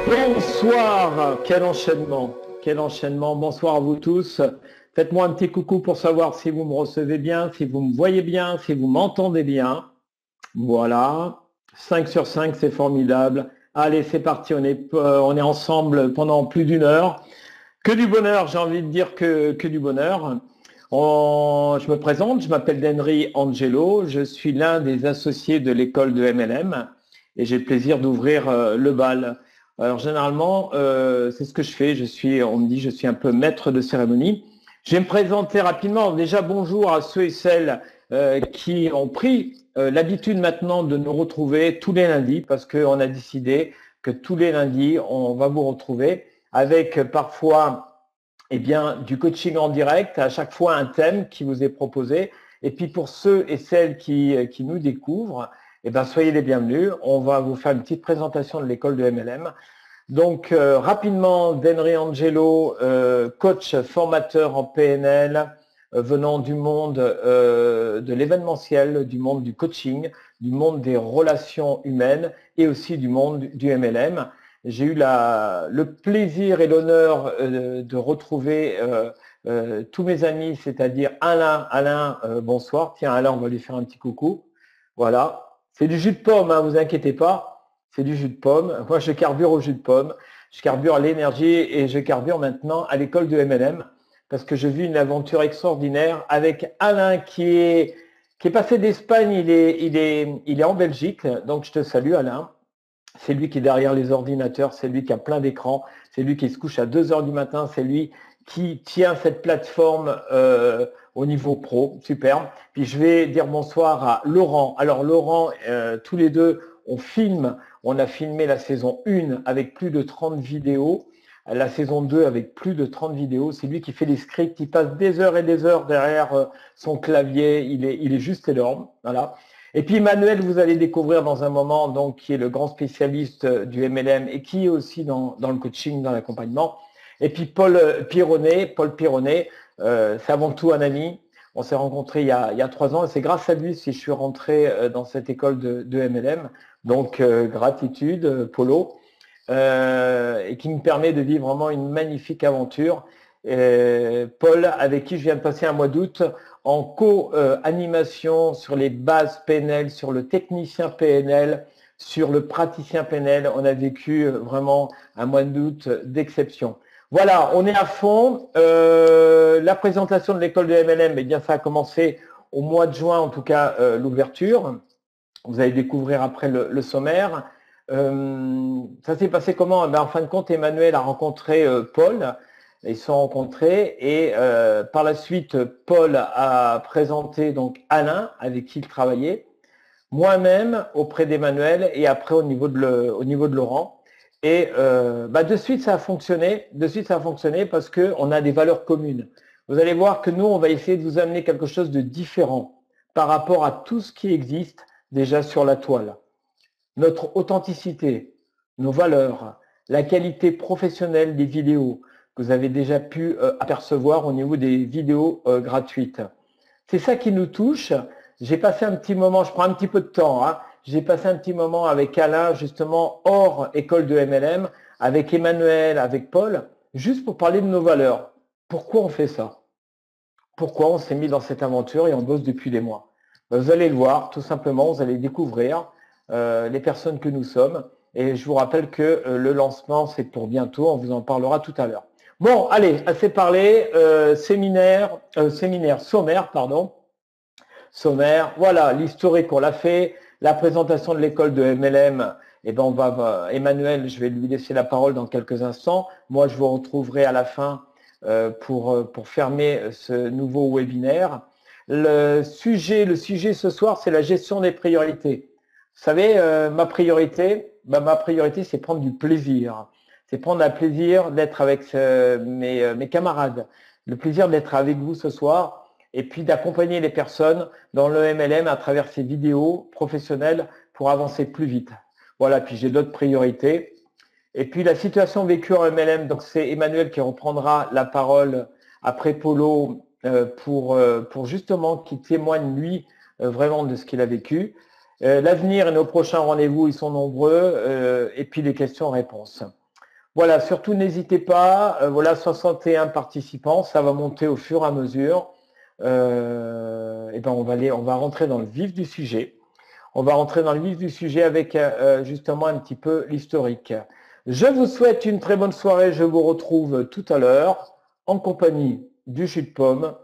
Bonsoir, quel enchaînement, bonsoir à vous tous. Faites-moi un petit coucou pour savoir si vous me recevez bien, si vous me voyez bien, si vous m'entendez bien. Voilà, 5 sur 5, c'est formidable. Allez, c'est parti, on est ensemble pendant plus d'une heure. Que du bonheur, j'ai envie de dire que du bonheur. Je me présente, je m'appelle Denry Angelo, je suis l'un des associés de l'école de MLM et j'ai le plaisir d'ouvrir le bal. Alors généralement, c'est ce que je fais, on me dit, je suis un peu maître de cérémonie. Je vais me présenter rapidement. Déjà, bonjour à ceux et celles qui ont pris l'habitude maintenant de nous retrouver tous les lundis parce qu'on a décidé que tous les lundis, on va vous retrouver avec parfois du coaching en direct, à chaque fois un thème qui vous est proposé. Et puis pour ceux et celles qui nous découvrent, soyez les bienvenus. On va vous faire une petite présentation de l'école de MLM. Donc rapidement, Denry Angelo, coach formateur en PNL, venant du monde de l'événementiel, du monde du coaching, du monde des relations humaines et aussi du monde du MLM. J'ai eu le plaisir et l'honneur de retrouver tous mes amis, c'est-à-dire Alain. Alain, bonsoir. Tiens, Alain, on va lui faire un petit coucou. Voilà. C'est du jus de pomme, hein, vous inquiétez pas. C'est du jus de pomme. Moi, je carbure au jus de pomme. Je carbure à l'énergie et je carbure maintenant à l'école de MLM parce que je vis une aventure extraordinaire avec Alain qui est passé d'Espagne. Il est en Belgique. Donc, je te salue, Alain. C'est lui qui est derrière les ordinateurs, c'est lui qui a plein d'écrans, c'est lui qui se couche à 2 heures du matin, c'est lui qui tient cette plateforme au niveau pro, super. Puis je vais dire bonsoir à Laurent. Alors Laurent, tous les deux, on a filmé la saison 1 avec plus de 30 vidéos, la saison 2 avec plus de 30 vidéos. C'est lui qui fait les scripts, il passe des heures et des heures derrière son clavier, il est juste énorme, voilà. Et puis Emmanuel, vous allez découvrir dans un moment, donc, qui est le grand spécialiste du MLM et qui est aussi dans le coaching, dans l'accompagnement. Et puis Paul Pironnet, c'est avant tout un ami. On s'est rencontrés il y a 3 ans et c'est grâce à lui si je suis rentré dans cette école de MLM. Donc gratitude, Polo, et qui me permet de vivre vraiment une magnifique aventure. Paul, avec qui je viens de passer un mois d'août en co-animation sur les bases PNL, sur le technicien PNL, sur le praticien PNL. On a vécu vraiment un mois d'août d'exception. Voilà, on est à fond. La présentation de l'école de MLM, eh bien, ça a commencé au mois de juin, en tout cas l'ouverture. Vous allez découvrir après le sommaire. Ça s'est passé comment? En fin de compte, Emmanuel a rencontré Paul. Ils se sont rencontrés et par la suite, Paul a présenté donc Alain avec qui il travaillait, moi-même auprès d'Emmanuel et après au niveau de Laurent. Et de suite, ça a fonctionné. De suite, ça a fonctionné parce qu'on a des valeurs communes. Vous allez voir que nous, on va essayer de vous amener quelque chose de différent par rapport à tout ce qui existe déjà sur la toile. Notre authenticité, nos valeurs, la qualité professionnelle des vidéos que vous avez déjà pu apercevoir au niveau des vidéos gratuites. C'est ça qui nous touche. J'ai passé un petit moment, je prends un petit peu de temps, hein, j'ai passé un petit moment avec Alain, justement, hors école de MLM, avec Emmanuel, avec Paul, juste pour parler de nos valeurs. Pourquoi on fait ça? Pourquoi on s'est mis dans cette aventure et on bosse depuis des mois? Vous allez le voir, tout simplement, vous allez découvrir les personnes que nous sommes. Et je vous rappelle que le lancement, c'est pour bientôt. On vous en parlera tout à l'heure. Bon, allez, assez parlé. Sommaire, pardon. Sommaire. Voilà, l'historique, on l'a fait. La présentation de l'école de MLM. Emmanuel, je vais lui laisser la parole dans quelques instants. Moi, je vous retrouverai à la fin pour fermer ce nouveau webinaire. Le sujet ce soir, c'est la gestion des priorités. Vous savez, ma priorité, c'est prendre du plaisir. C'est prendre un plaisir d'être avec mes camarades, le plaisir d'être avec vous ce soir et puis d'accompagner les personnes dans le MLM à travers ces vidéos professionnelles pour avancer plus vite. Voilà, puis j'ai d'autres priorités. Et puis la situation vécue en MLM, donc c'est Emmanuel qui reprendra la parole après Polo pour justement qu'il témoigne lui vraiment de ce qu'il a vécu. L'avenir et nos prochains rendez-vous, ils sont nombreux, et puis les questions-réponses. Voilà, surtout n'hésitez pas. Voilà, 61 participants, ça va monter au fur et à mesure. Et ben on va rentrer dans le vif du sujet. On va rentrer dans le vif du sujet avec justement un petit peu l'historique. Je vous souhaite une très bonne soirée. Je vous retrouve tout à l'heure en compagnie du jus de pomme.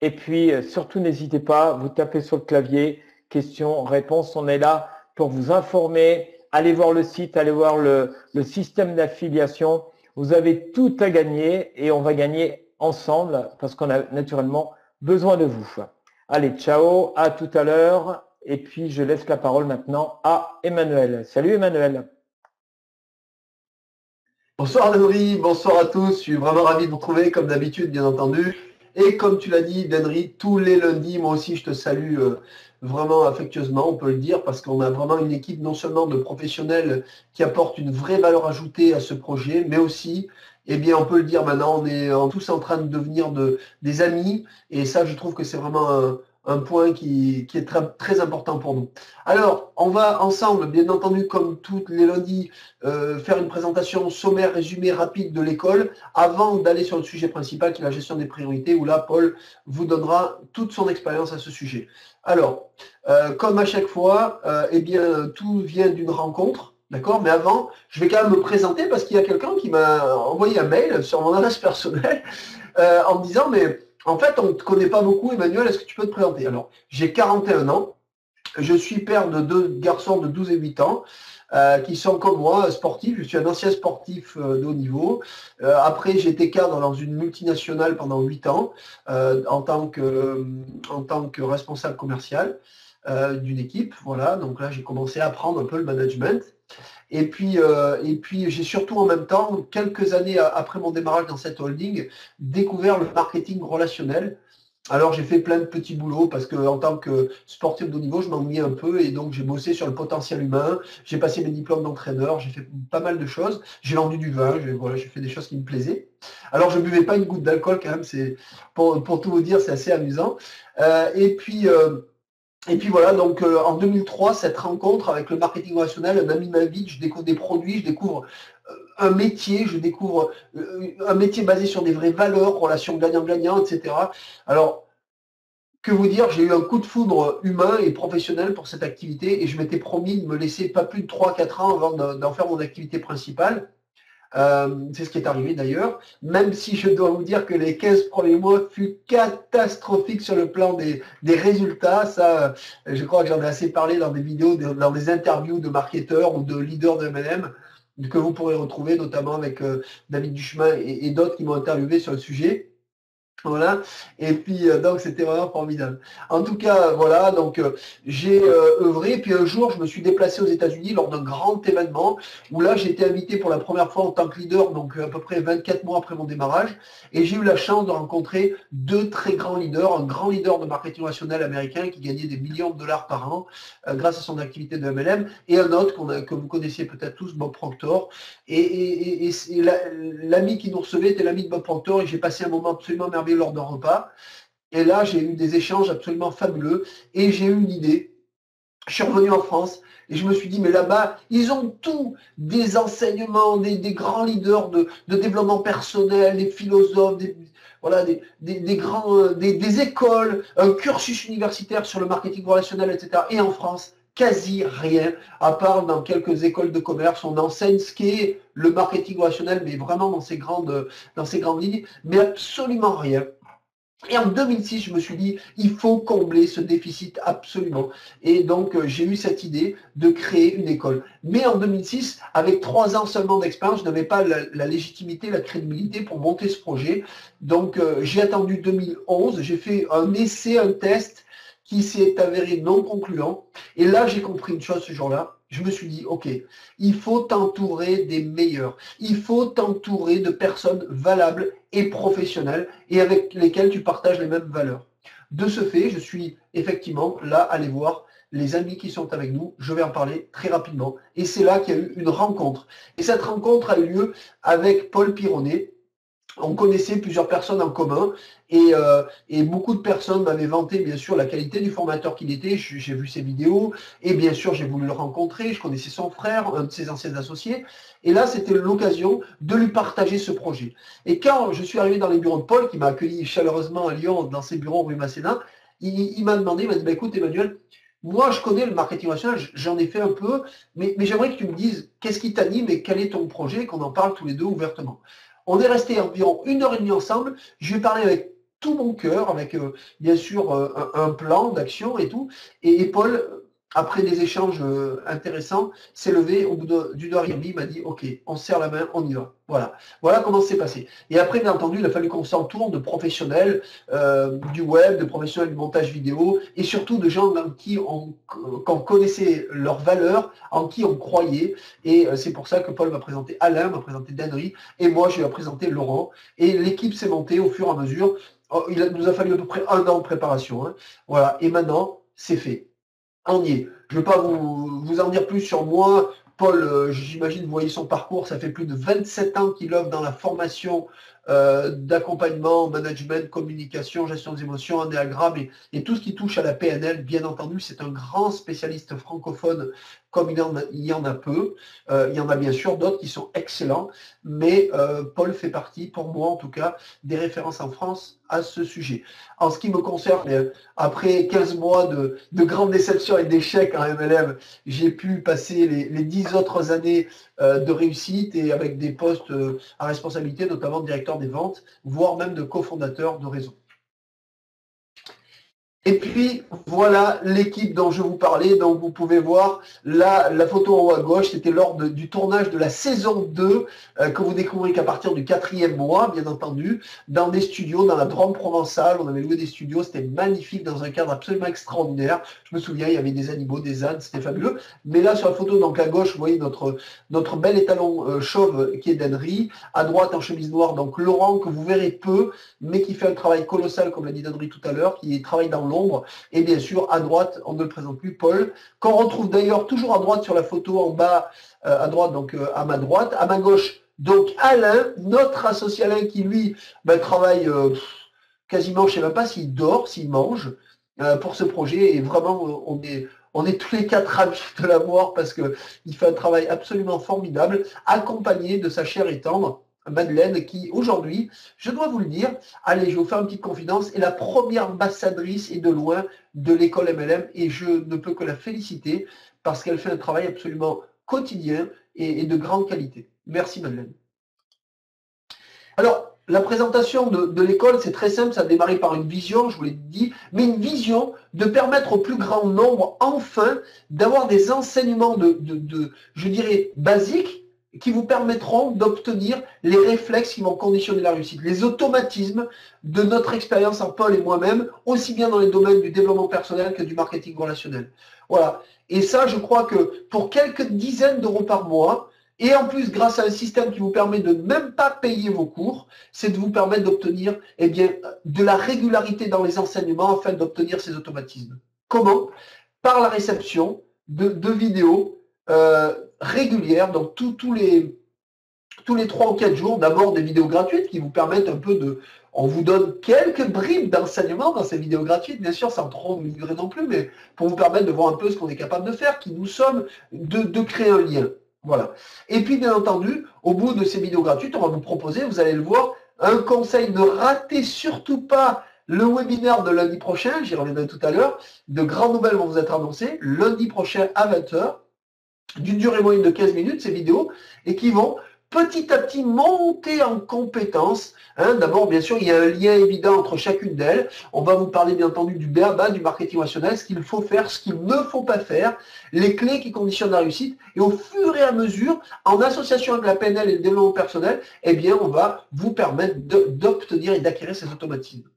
Et puis surtout n'hésitez pas, vous tapez sur le clavier, questions, réponses. On est là pour vous informer. Allez voir le site, allez voir le système d'affiliation. Vous avez tout à gagner et on va gagner ensemble parce qu'on a naturellement besoin de vous. Allez, ciao, à tout à l'heure. Et puis, je laisse la parole maintenant à Emmanuel. Salut Emmanuel. Bonsoir Denry, bonsoir à tous. Je suis vraiment ravi de vous retrouver comme d'habitude, bien entendu. Et comme tu l'as dit, Denry, tous les lundis, moi aussi, je te salue vraiment affectueusement, on peut le dire, parce qu'on a vraiment une équipe non seulement de professionnels qui apportent une vraie valeur ajoutée à ce projet, mais aussi, eh bien, on peut le dire maintenant, on est tous en train de devenir des amis. Et ça, je trouve que c'est vraiment un point qui est très, très important pour nous. Alors, on va ensemble, bien entendu, comme tous les lundis, faire une présentation sommaire, résumé rapide de l'école avant d'aller sur le sujet principal qui est la gestion des priorités où là, Paul vous donnera toute son expérience à ce sujet. Alors, comme à chaque fois, eh bien, tout vient d'une rencontre, d'accord? Mais avant, je vais quand même me présenter parce qu'il y a quelqu'un qui m'a envoyé un mail sur mon adresse personnelle en me disant, mais en fait, on ne te connaît pas beaucoup, Emmanuel, est-ce que tu peux te présenter? Alors, j'ai 41 ans, je suis père de 2 garçons de 12 et 8 ans. Qui sont comme moi sportifs. Je suis un ancien sportif de haut niveau. Après, j'ai été cadre dans une multinationale pendant 8 ans en tant que responsable commercial d'une équipe. Voilà, donc là, j'ai commencé à apprendre un peu le management. Et puis j'ai surtout en même temps, quelques années après mon démarrage dans cette holding, découvert le marketing relationnel. Alors j'ai fait plein de petits boulots parce que en tant que sportif de haut niveau, je m'ennuyais un peu et donc j'ai bossé sur le potentiel humain, j'ai passé mes diplômes d'entraîneur, j'ai fait pas mal de choses, j'ai vendu du vin, voilà, j'ai fait des choses qui me plaisaient. Alors je buvais pas une goutte d'alcool quand même, c'est pour tout vous dire, c'est assez amusant. Et puis voilà, donc en 2003, cette rencontre avec le marketing relationnel, un ami m'invite, je découvre des produits, je découvre un métier, je découvre un métier basé sur des vraies valeurs, relations gagnant-gagnant, etc. Alors, que vous dire, j'ai eu un coup de foudre humain et professionnel pour cette activité et je m'étais promis de me laisser pas plus de 3 4 ans avant d'en faire mon activité principale. C'est ce qui est arrivé d'ailleurs, même si je dois vous dire que les 15 premiers mois furent catastrophiques sur le plan des résultats. Ça, je crois que j'en ai assez parlé dans des vidéos, dans des interviews de marketeurs ou de leaders de MLM que vous pourrez retrouver, notamment avec David Duchemin et d'autres qui m'ont interviewé sur le sujet. Voilà, et puis donc c'était vraiment formidable. En tout cas, voilà, donc j'ai œuvré, puis un jour je me suis déplacé aux États-Unis lors d'un grand événement où là j'ai été invité pour la première fois en tant que leader, donc à peu près 24 mois après mon démarrage, et j'ai eu la chance de rencontrer 2 très grands leaders, un grand leader de marketing relationnel américain qui gagnait des millions de dollars par an grâce à son activité de MLM, et un autre que vous connaissiez peut-être tous, Bob Proctor, et l'ami qui nous recevait était l'ami de Bob Proctor et j'ai passé un moment absolument merveilleux lors d'un repas. Et là, j'ai eu des échanges absolument fabuleux et j'ai eu une idée. Je suis revenu en France et je me suis dit, mais là-bas, ils ont tous des enseignements, des grands leaders de développement personnel, des philosophes, voilà, des écoles, un cursus universitaire sur le marketing relationnel, etc. Et en France, quasi rien, à part dans quelques écoles de commerce, on enseigne ce qu'est le marketing relationnel, mais vraiment dans ces grandes lignes, mais absolument rien. Et en 2006, je me suis dit, il faut combler ce déficit absolument. Et donc, j'ai eu cette idée de créer une école. Mais en 2006, avec 3 ans seulement d'expérience, je n'avais pas la légitimité, la crédibilité pour monter ce projet. Donc, j'ai attendu 2011, j'ai fait un essai, un test qui s'est avéré non concluant. Et là, j'ai compris une chose ce jour-là. Je me suis dit, OK, il faut t'entourer des meilleurs. Il faut t'entourer de personnes valables et professionnelles et avec lesquelles tu partages les mêmes valeurs. De ce fait, je suis effectivement là allé voir les amis qui sont avec nous. Je vais en parler très rapidement. Et c'est là qu'il y a eu une rencontre. Et cette rencontre a eu lieu avec Paul Pironnet, On connaissait plusieurs personnes en commun et beaucoup de personnes m'avaient vanté bien sûr la qualité du formateur qu'il était. J'ai vu ses vidéos et bien sûr j'ai voulu le rencontrer. Je connaissais son frère, un de ses anciens associés. Et là, c'était l'occasion de lui partager ce projet. Et quand je suis arrivé dans les bureaux de Paul, qui m'a accueilli chaleureusement à Lyon dans ses bureaux rue Masséna, il m'a demandé, il m'a dit, bah, écoute Emmanuel, moi je connais le marketing relationnel, j'en ai fait un peu, mais j'aimerais que tu me dises qu'est-ce qui t'anime et quel est ton projet, et qu'on en parle tous les deux ouvertement. On est resté environ 1 heure et demie ensemble. Je lui ai parlé avec tout mon cœur, avec bien sûr un plan d'action et tout. Et Paul, après des échanges intéressants, s'est levé au bout d'une heure et demie, il m'a dit OK, on se serre la main, on y va. Voilà. Voilà comment c'est passé. Et après, bien entendu, il a fallu qu'on s'entoure de professionnels du web, de professionnels du montage vidéo, et surtout de gens qu'on connaissait leurs valeurs, en qui on croyait. Et c'est pour ça que Paul m'a présenté Alain, m'a présenté Danry, et moi je lui ai présenté Laurent. Et l'équipe s'est montée au fur et à mesure. Nous a fallu à peu près 1 an de préparation. Hein. Voilà. Et maintenant, c'est fait. On y est. Je ne vais pas vous en dire plus sur moi. Paul, j'imagine, vous voyez son parcours, ça fait plus de 27 ans qu'il œuvre dans la formation d'accompagnement, management, communication, gestion des émotions, ennéagramme et tout ce qui touche à la PNL. Bien entendu, c'est un grand spécialiste francophone comme il y en a peu. Il y en a bien sûr d'autres qui sont excellents, mais Paul fait partie, pour moi en tout cas, des références en France à ce sujet. En ce qui me concerne, après 15 mois de grandes déceptions et d'échecs en MLM, j'ai pu passer les 10 autres années de réussite et avec des postes à responsabilité, notamment de directeur des ventes, voire même de cofondateur de réseau. Et puis, voilà l'équipe dont je vous parlais. Donc, vous pouvez voir là, la photo en haut à gauche, c'était lors du tournage de la saison 2, que vous découvrez qu'à partir du 4e mois, bien entendu, dans des studios, dans la Drôme provençale. On avait loué des studios, c'était magnifique, dans un cadre absolument extraordinaire. Je me souviens, il y avait des animaux, des ânes, c'était fabuleux. Mais là, sur la photo, donc à gauche, vous voyez notre bel étalon chauve qui est Danry. À droite, en chemise noire, donc Laurent, que vous verrez peu, mais qui fait un travail colossal, comme l'a dit Danry tout à l'heure, qui travaille dans l'ombre. Et bien sûr, à droite, on ne le présente plus, Paul, qu'on retrouve d'ailleurs toujours à droite sur la photo en bas, à droite, donc à ma droite. À ma gauche, donc Alain, notre associé Alain, qui lui travaille quasiment, je ne sais même pas s'il dort, s'il mange pour ce projet. Et vraiment, on est tous les 4 ravis de l'avoir parce qu'il fait un travail absolument formidable, accompagné de sa chère et tendre Madeleine, qui aujourd'hui, je dois vous le dire, allez, je vais vous faire une petite confidence, est la première ambassadrice et de loin de l'école MLM et je ne peux que la féliciter parce qu'elle fait un travail absolument quotidien et de grande qualité. Merci Madeleine. Alors, la présentation de l'école, c'est très simple, ça a démarré par une vision, je vous l'ai dit, mais une vision de permettre au plus grand nombre, enfin, d'avoir des enseignements je dirais, basiques, qui vous permettront d'obtenir les réflexes qui vont conditionner la réussite, les automatismes de notre expérience en Paul et moi-même, aussi bien dans les domaines du développement personnel que du marketing relationnel. Voilà. Et ça, je crois que pour quelques dizaines d'euros par mois, et en plus, grâce à un système qui vous permet de ne même pas payer vos cours, c'est de vous permettre d'obtenir de la régularité dans les enseignements afin d'obtenir ces automatismes. Comment? Par la réception de vidéos régulières, donc tous les 3 ou 4 jours, d'abord des vidéos gratuites qui vous permettent un peu on vous donne quelques bribes d'enseignement dans ces vidéos gratuites, bien sûr, sans trop vous livrer non plus, mais pour vous permettre de voir un peu ce qu'on est capable de faire, qui nous sommes, de créer un lien. Voilà. Et puis, bien entendu, au bout de ces vidéos gratuites, on va vous proposer, vous allez le voir, un conseil, ne ratez surtout pas le webinaire de lundi prochain, j'y reviendrai tout à l'heure, de grandes nouvelles vont vous être annoncées, lundi prochain à 20h, d'une durée moyenne de 15 minutes, ces vidéos, et qui vont petit à petit monter en compétences. Hein. D'abord, bien sûr, il y a un lien évident entre chacune d'elles. On va vous parler, bien entendu, du BABA, du marketing relationnel, ce qu'il faut faire, ce qu'il ne faut pas faire, les clés qui conditionnent la réussite. Et au fur et à mesure, en association avec la PNL et le développement personnel, eh bien, on va vous permettre d'obtenir et d'acquérir ces automatismes.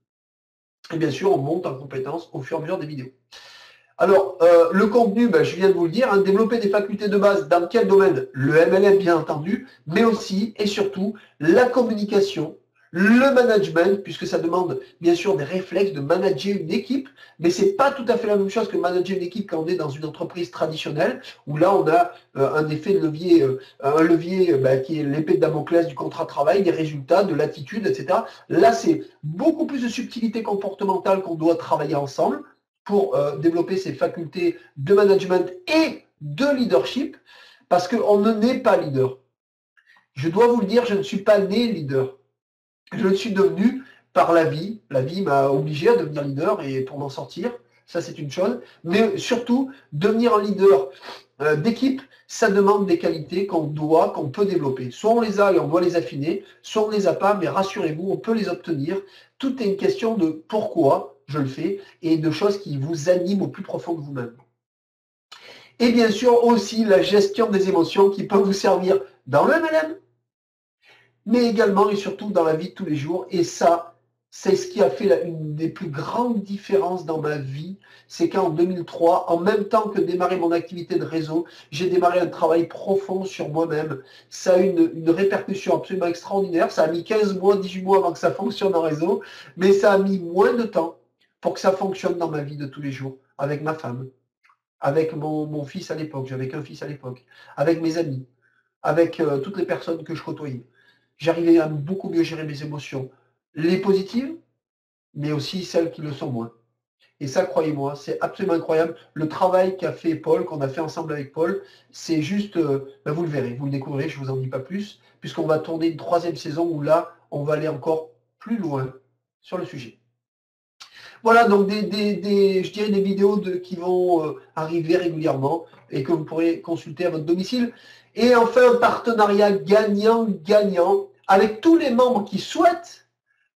Et bien sûr, on monte en compétences au fur et à mesure des vidéos. Alors, le contenu, je viens de vous le dire, hein, développer des facultés de base dans quel domaine? Le MLM, bien entendu, mais aussi et surtout la communication, Le management, puisque ça demande bien sûr des réflexes de manager une équipe, mais c'est pas tout à fait la même chose que manager une équipe quand on est dans une entreprise traditionnelle, où là on a un effet de levier, un levier qui est l'épée de Damoclès du contrat de travail, des résultats, de l'attitude, etc. Là c'est beaucoup plus de subtilité comportementale qu'on doit travailler ensemble pour développer ces facultés de management et de leadership, parce qu'on ne naît pas leader. Je dois vous le dire, je ne suis pas né leader. Je le suis devenu par la vie. La vie m'a obligé à devenir leader et pour m'en sortir, ça c'est une chose. Mais surtout, devenir un leader d'équipe, ça demande des qualités qu'on peut développer. Soit on les a et on doit les affiner, soit on ne les a pas, mais rassurez-vous, on peut les obtenir. Tout est une question de pourquoi je le fais et de choses qui vous animent au plus profond de vous-même. Et bien sûr aussi la gestion des émotions qui peut vous servir dans le MLM, mais également et surtout dans la vie de tous les jours. Et ça, c'est ce qui a fait une des plus grandes différences dans ma vie. C'est qu'en 2003, en même temps que démarrer mon activité de réseau, j'ai démarré un travail profond sur moi-même. Ça a eu une répercussion absolument extraordinaire. Ça a mis 15 mois, 18 mois avant que ça fonctionne en réseau, mais ça a mis moins de temps pour que ça fonctionne dans ma vie de tous les jours, avec ma femme, avec mon fils à l'époque, j'avais qu'un fils à l'époque, avec mes amis, avec toutes les personnes que je côtoyais. J'arrivais à beaucoup mieux gérer mes émotions, les positives, mais aussi celles qui le sont moins. Et ça, croyez-moi, c'est absolument incroyable. Le travail qu'a fait Paul, qu'on a fait ensemble avec Paul, c'est juste, vous le verrez, vous le découvrirez, je ne vous en dis pas plus, puisqu'on va tourner une 3e saison où là, on va aller encore plus loin sur le sujet. Voilà, donc je dirais des vidéos qui vont arriver régulièrement et que vous pourrez consulter à votre domicile. Et enfin, un partenariat gagnant-gagnant avec tous les membres qui souhaitent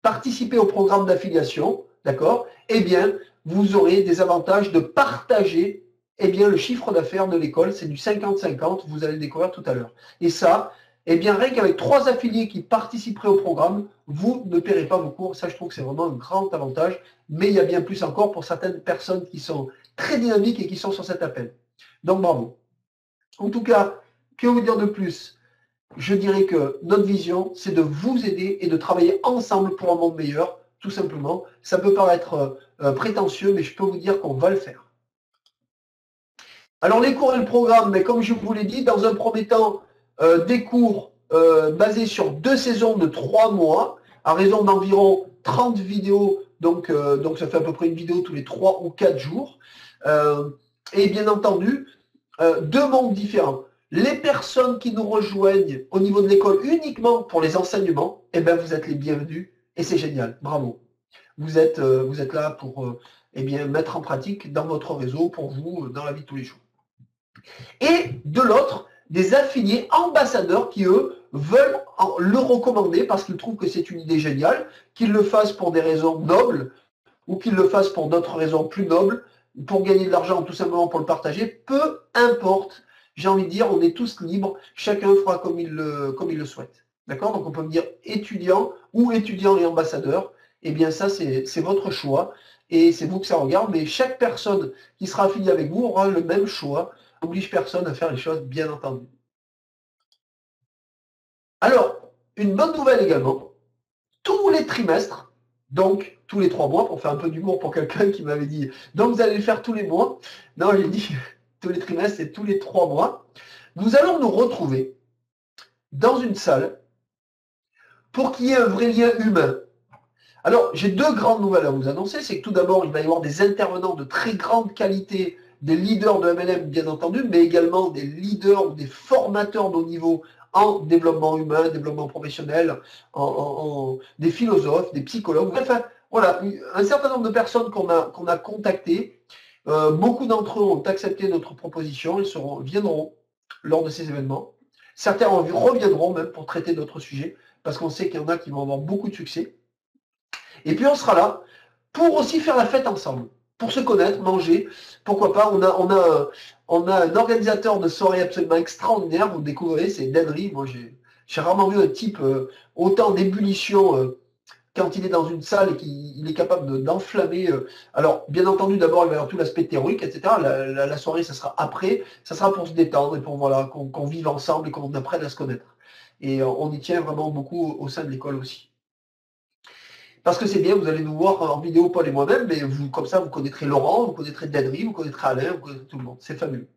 participer au programme d'affiliation, d'accord? Eh bien, vous aurez des avantages de partager le chiffre d'affaires de l'école, c'est du 50-50, vous allez le découvrir tout à l'heure. Et ça, rien qu'avec 3 affiliés qui participeraient au programme, vous ne paierez pas vos cours. Ça, je trouve que c'est vraiment un grand avantage. Mais il y a bien plus encore pour certaines personnes qui sont très dynamiques et qui sont sur cet appel. Donc, bravo. En tout cas, que vous dire de plus? Je dirais que notre vision, c'est de vous aider et de travailler ensemble pour un monde meilleur, tout simplement. Ça peut paraître prétentieux, mais je peux vous dire qu'on va le faire. Alors, les cours et le programme, mais comme je vous l'ai dit, dans un premier temps, des cours basés sur 2 saisons de 3 mois, à raison d'environ 30 vidéos, donc ça fait à peu près une vidéo tous les 3 ou 4 jours. Et bien entendu, 2 mondes différents. Les personnes qui nous rejoignent au niveau de l'école uniquement pour les enseignements, vous êtes les bienvenus et c'est génial, bravo. Vous êtes là pour mettre en pratique dans votre réseau, pour vous, dans la vie de tous les jours. Et de l'autre, des affiliés ambassadeurs qui, eux, veulent le recommander parce qu'ils trouvent que c'est une idée géniale, qu'ils le fassent pour des raisons nobles ou qu'ils le fassent pour d'autres raisons plus nobles, pour gagner de l'argent ou tout simplement pour le partager, peu importe. J'ai envie de dire, on est tous libres, chacun fera comme il le souhaite. D'accord? Donc on peut me dire étudiant ou étudiant et ambassadeur. Ça, c'est votre choix et c'est vous que ça regarde. Mais chaque personne qui sera affiliée avec vous aura le même choix. N'oblige personne à faire les choses, bien entendu. Alors, une bonne nouvelle également, tous les trimestres, donc tous les 3 mois, pour faire un peu d'humour pour quelqu'un qui m'avait dit « donc vous allez le faire tous les mois ». Non, j'ai dit tous les trimestres, c'est tous les 3 mois. Nous allons nous retrouver dans une salle pour qu'il y ait un vrai lien humain. Alors, j'ai 2 grandes nouvelles à vous annoncer. C'est que tout d'abord, il va y avoir des intervenants de très grande qualité, des leaders de MLM, bien entendu, mais également des leaders ou des formateurs de haut niveau en développement humain, développement professionnel, des philosophes, des psychologues. Enfin, voilà, un certain nombre de personnes qu'on a contactées. Beaucoup d'entre eux ont accepté notre proposition. Ils viendront lors de ces événements. Certains reviendront même pour traiter d'autres sujets, parce qu'on sait qu'il y en a qui vont avoir beaucoup de succès. Et puis on sera là pour aussi faire la fête ensemble, pour se connaître, manger. Pourquoi pas, on a un organisateur de soirée absolument extraordinaire, vous le découvrez, c'est Denry. Moi, j'ai rarement vu un type autant d'ébullition quand il est dans une salle et qu'il est capable d'enflammer. Alors, bien entendu, d'abord, il va y avoir tout l'aspect théorique, etc. La soirée, ça sera après. Ça sera pour se détendre et pour qu'on vive ensemble et qu'on apprenne à se connaître. Et on y tient vraiment beaucoup au sein de l'école aussi. Parce que c'est bien, vous allez nous voir en vidéo, Paul et moi-même, mais vous, comme ça, vous connaîtrez Laurent, vous connaîtrez Dadry, vous connaîtrez Alain, vous connaîtrez tout le monde. C'est fabuleux.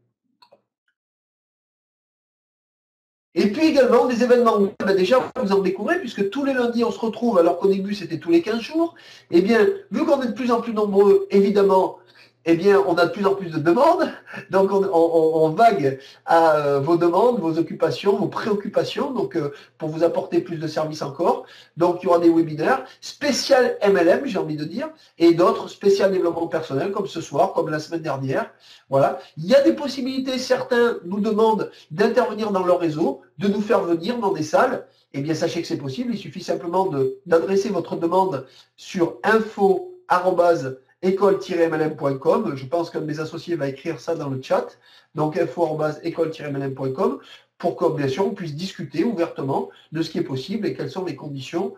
Et puis également des événements web, déjà vous en découvrez, puisque tous les lundis on se retrouve, alors qu'au début c'était tous les 15 jours. Eh bien, vu qu'on est de plus en plus nombreux, évidemment, eh bien, on a de plus en plus de demandes, donc on vague à vos demandes, vos occupations, vos préoccupations, donc pour vous apporter plus de services encore. Donc il y aura des webinaires spécial MLM, j'ai envie de dire, et d'autres spécial développement personnel, comme ce soir, comme la semaine dernière. Voilà. Il y a des possibilités, certains nous demandent d'intervenir dans leur réseau, de nous faire venir dans des salles. Eh bien, sachez que c'est possible, il suffit simplement d'adresser votre demande sur info@école-mlm.com. Je pense qu'un de mes associés va écrire ça dans le chat. Donc info@école-mlm.com pour que, bien sûr, on puisse discuter ouvertement de ce qui est possible et quelles sont les conditions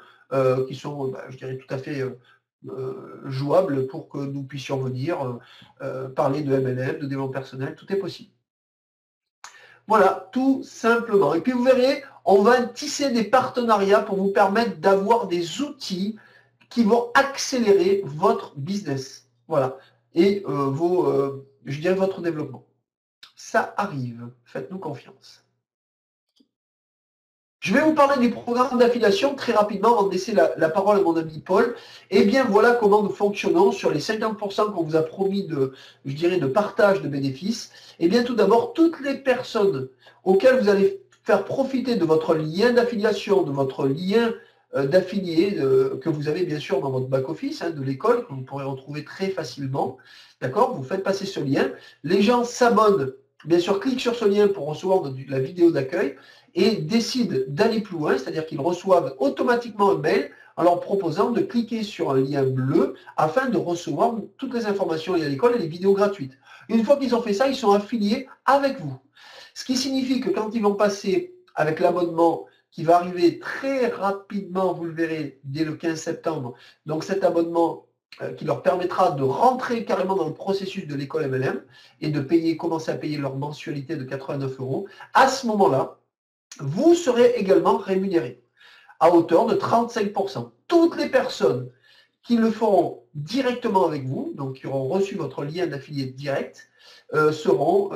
qui sont, je dirais, tout à fait jouables pour que nous puissions venir parler de MLM, de développement personnel, tout est possible. Voilà, tout simplement. Et puis vous verrez, on va tisser des partenariats pour vous permettre d'avoir des outils qui vont accélérer votre business. Voilà. Et je dirais votre développement. Ça arrive. Faites-nous confiance. Je vais vous parler du programme d'affiliation très rapidement avant de laisser la parole à mon ami Paul. Eh bien, voilà comment nous fonctionnons sur les 50% qu'on vous a promis je dirais, de partage de bénéfices. Eh bien, tout d'abord, toutes les personnes auxquelles vous allez faire profiter de votre lien d'affiliation, de votre lien d'affilié que vous avez bien sûr dans votre back-office de l'école, que vous pourrez retrouver très facilement. D'accord? Vous faites passer ce lien. Les gens s'abonnent, bien sûr, cliquent sur ce lien pour recevoir la vidéo d'accueil et décident d'aller plus loin, c'est-à-dire qu'ils reçoivent automatiquement un mail en leur proposant de cliquer sur un lien bleu afin de recevoir toutes les informations liées à l'école et les vidéos gratuites. Une fois qu'ils ont fait ça, ils sont affiliés avec vous. Ce qui signifie que quand ils vont passer avec l'abonnement qui va arriver très rapidement, vous le verrez, dès le 15 septembre, donc cet abonnement qui leur permettra de rentrer carrément dans le processus de l'école MLM et de commencer à payer leur mensualité de 89 €, à ce moment-là, vous serez également rémunéré à hauteur de 35%. Toutes les personnes qui le feront directement avec vous, donc qui auront reçu votre lien d'affilié direct, seront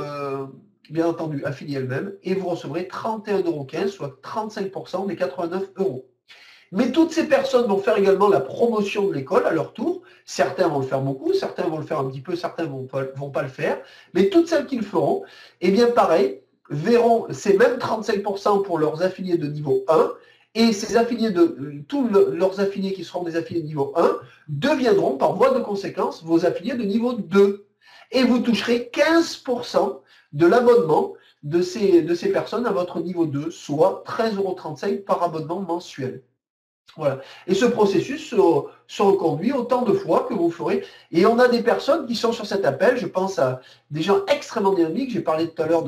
bien entendu affiliées elles-mêmes et vous recevrez 31,15 €, soit 35% des 89 €. Mais toutes ces personnes vont faire également la promotion de l'école à leur tour. Certains vont le faire beaucoup, certains vont le faire un petit peu, certains vont pas le faire. Mais toutes celles qui le feront, eh bien pareil, verront ces mêmes 35% pour leurs affiliés de niveau 1 et ces affiliés tous leurs affiliés qui seront des affiliés de niveau 1 deviendront par voie de conséquence vos affiliés de niveau 2. Et vous toucherez 15% de l'abonnement de ces personnes à votre niveau 2, soit 13,35 € par abonnement mensuel. Voilà. Et ce processus se reconduit autant de fois que vous ferez. Et on a des personnes qui sont sur cet appel, je pense à des gens extrêmement dynamiques. J'ai parlé tout à l'heure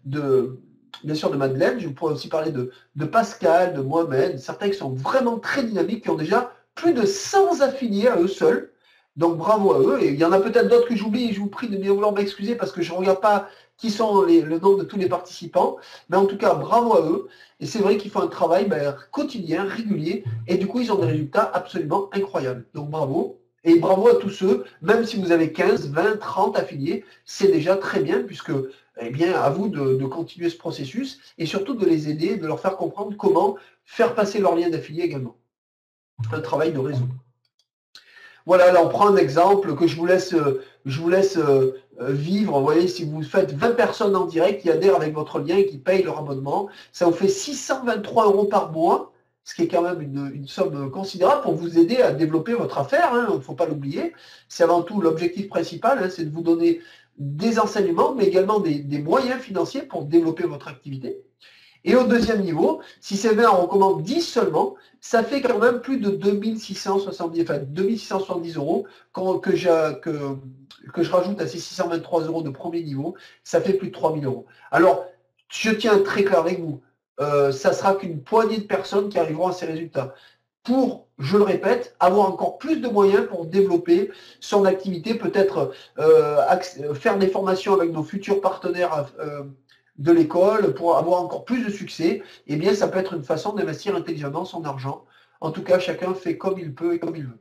bien sûr de Madeleine, je pourrais aussi parler de Pascal, de Mohamed, certains qui sont vraiment très dynamiques, qui ont déjà plus de 100 affiliés à eux seuls. Donc bravo à eux. Et il y en a peut-être d'autres que j'oublie et je vous prie de bien vouloir m'excuser parce que je ne regarde pas qui sont le nom de tous les participants. Mais en tout cas, bravo à eux. Et c'est vrai qu'ils font un travail quotidien, régulier. Et du coup, ils ont des résultats absolument incroyables. Donc bravo. Et bravo à tous ceux, même si vous avez 15, 20, 30 affiliés, c'est déjà très bien puisque, eh bien, à vous de continuer ce processus et surtout de les aider, de leur faire comprendre comment faire passer leur lien d'affilié également. Un travail de réseau. Voilà, là on prend un exemple que je vous laisse vivre. Vous voyez, si vous faites 20 personnes en direct qui adhèrent avec votre lien et qui payent leur abonnement, ça vous fait 623 € par mois, ce qui est quand même une somme considérable pour vous aider à développer votre affaire. Il ne faut pas l'oublier. C'est avant tout l'objectif principal, c'est de vous donner des enseignements, mais également des moyens financiers pour développer votre activité. Et au deuxième niveau, si c'est 20, on recommande 10 seulement, ça fait quand même plus de 2670 € que je rajoute à ces 623 € de premier niveau, ça fait plus de 3000 €. Alors, je tiens très clair avec vous, ça sera qu'une poignée de personnes qui arriveront à ces résultats. Pour, je le répète, avoir encore plus de moyens pour développer son activité, peut-être faire des formations avec nos futurs partenaires de l'école pour avoir encore plus de succès, eh bien, ça peut être une façon d'investir intelligemment son argent En tout cas, chacun fait comme il peut et comme il veut.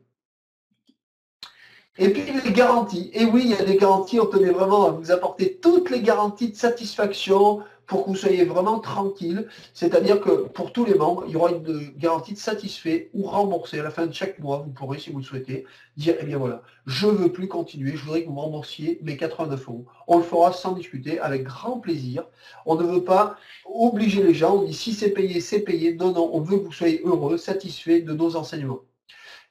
Et puis les garanties. Et oui, il y a des garanties, on tenait vraiment à vous apporter toutes les garanties de satisfaction pour que vous soyez vraiment tranquille. C'est-à-dire que pour tous les membres, il y aura une garantie de satisfait ou remboursé. À la fin de chaque mois, vous pourrez, si vous le souhaitez, dire, eh bien voilà, je ne veux plus continuer, je voudrais que vous me remboursiez mes 89 €. On le fera sans discuter, avec grand plaisir. On ne veut pas obliger les gens, on dit si c'est payé, c'est payé. Non, non, on veut que vous soyez heureux, satisfait de nos enseignements.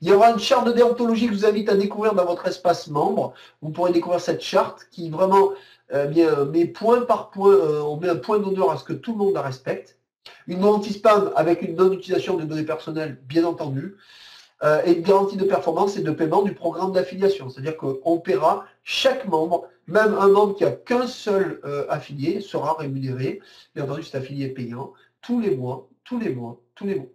Il y aura une charte de déontologie que je vous invite à découvrir dans votre espace membre. Vous pourrez découvrir cette charte qui vraiment met point par point, on met un point d'honneur à ce que tout le monde la respecte. Une loi anti-spam avec une non-utilisation de données personnelles, bien entendu. Et une garantie de performance et de paiement du programme d'affiliation. C'est-à-dire qu'on paiera chaque membre, même un membre qui n'a qu'un seul affilié sera rémunéré. Bien entendu, cet affilié est payant tous les mois, tous les mois, tous les mois.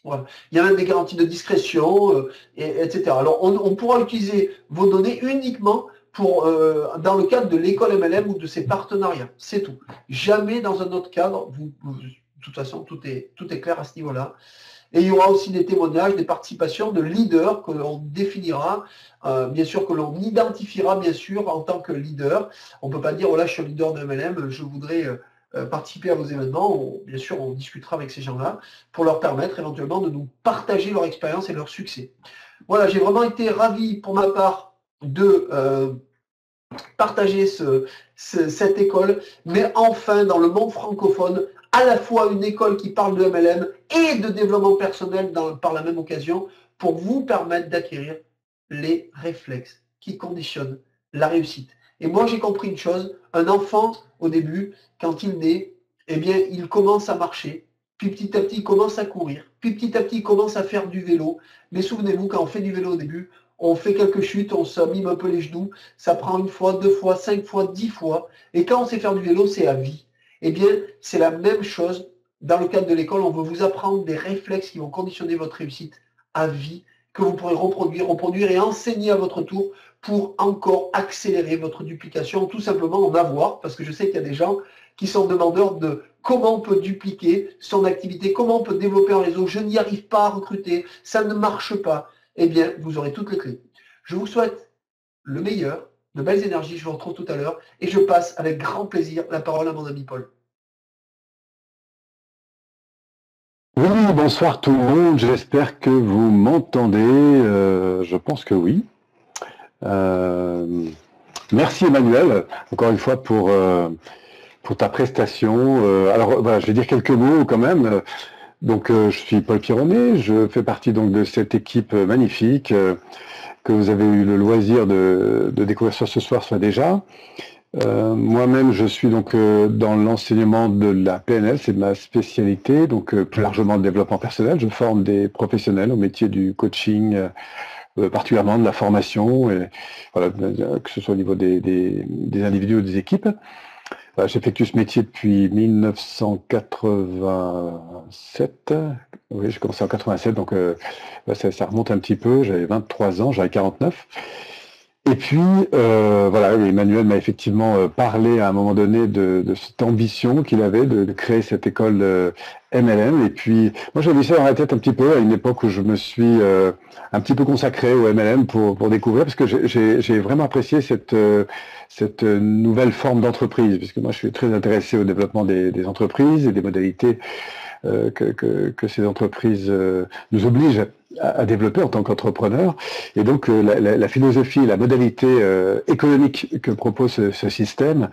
Voilà. Il y a même des garanties de discrétion, etc. Alors, on pourra utiliser vos données uniquement dans le cadre de l'école MLM ou de ses partenariats. C'est tout. Jamais dans un autre cadre. De toute façon, tout est clair à ce niveau-là. Et il y aura aussi des témoignages, des participations de leaders que l'on définira, bien sûr que l'on identifiera bien sûr en tant que leader. On ne peut pas dire, oh là, je suis un leader de MLM, je voudrais participer à vos événements. Bien sûr, on discutera avec ces gens-là pour leur permettre éventuellement de nous partager leur expérience et leur succès. Voilà, j'ai vraiment été ravi pour ma part de partager cette école, mais enfin dans le monde francophone, à la fois une école qui parle de MLM et de développement personnel par la même occasion, pour vous permettre d'acquérir les réflexes qui conditionnent la réussite. Et moi, j'ai compris une chose, un enfant, au début, quand il naît, eh bien, il commence à marcher, puis petit à petit, il commence à courir, puis petit à petit, il commence à faire du vélo. Mais souvenez-vous, quand on fait du vélo au début, on fait quelques chutes, on s'abîme un peu les genoux, ça prend 1 fois, 2 fois, 5 fois, 10 fois. Et quand on sait faire du vélo, c'est à vie. Eh bien, c'est la même chose dans le cadre de l'école. On veut vous apprendre des réflexes qui vont conditionner votre réussite à vie, que vous pourrez reproduire et enseigner à votre tour pour encore accélérer votre duplication, tout simplement en avoir, parce que je sais qu'il y a des gens qui sont demandeurs de comment on peut dupliquer son activité, comment on peut développer un réseau. Je n'y arrive pas à recruter, ça ne marche pas. Eh bien, vous aurez toutes les clés. Je vous souhaite le meilleur, de belles énergies, je vous retrouve tout à l'heure, et je passe avec grand plaisir la parole à mon ami Paul. Oui, bonsoir tout le monde, j'espère que vous m'entendez, je pense que oui. Merci Emmanuel, encore une fois pour ta prestation. Alors voilà, je vais dire quelques mots quand même. Donc je suis Paul Pironnet, je fais partie donc de cette équipe magnifique que vous avez eu le loisir de découvrir ce soir soit déjà. Moi-même, je suis donc dans l'enseignement de la PNL, c'est ma spécialité, donc plus largement le développement personnel. Je forme des professionnels au métier du coaching, particulièrement de la formation, et, voilà, que ce soit au niveau des individus ou des équipes. Voilà, j'effectue ce métier depuis 1987. Oui, j'ai commencé en 87, donc ça remonte un petit peu. J'avais 23 ans, j'avais 49. Et puis, voilà, Emmanuel m'a effectivement parlé à un moment donné de cette ambition qu'il avait de créer cette école MLM. Et puis, moi, j'avais ça dans la tête un petit peu à une époque où je me suis un petit peu consacré au MLM pour découvrir, parce que j'ai vraiment apprécié cette nouvelle forme d'entreprise, puisque moi, je suis très intéressé au développement des entreprises et des modalités que ces entreprises nous obligent à développer en tant qu'entrepreneur. Et donc la philosophie, la modalité économique que propose ce système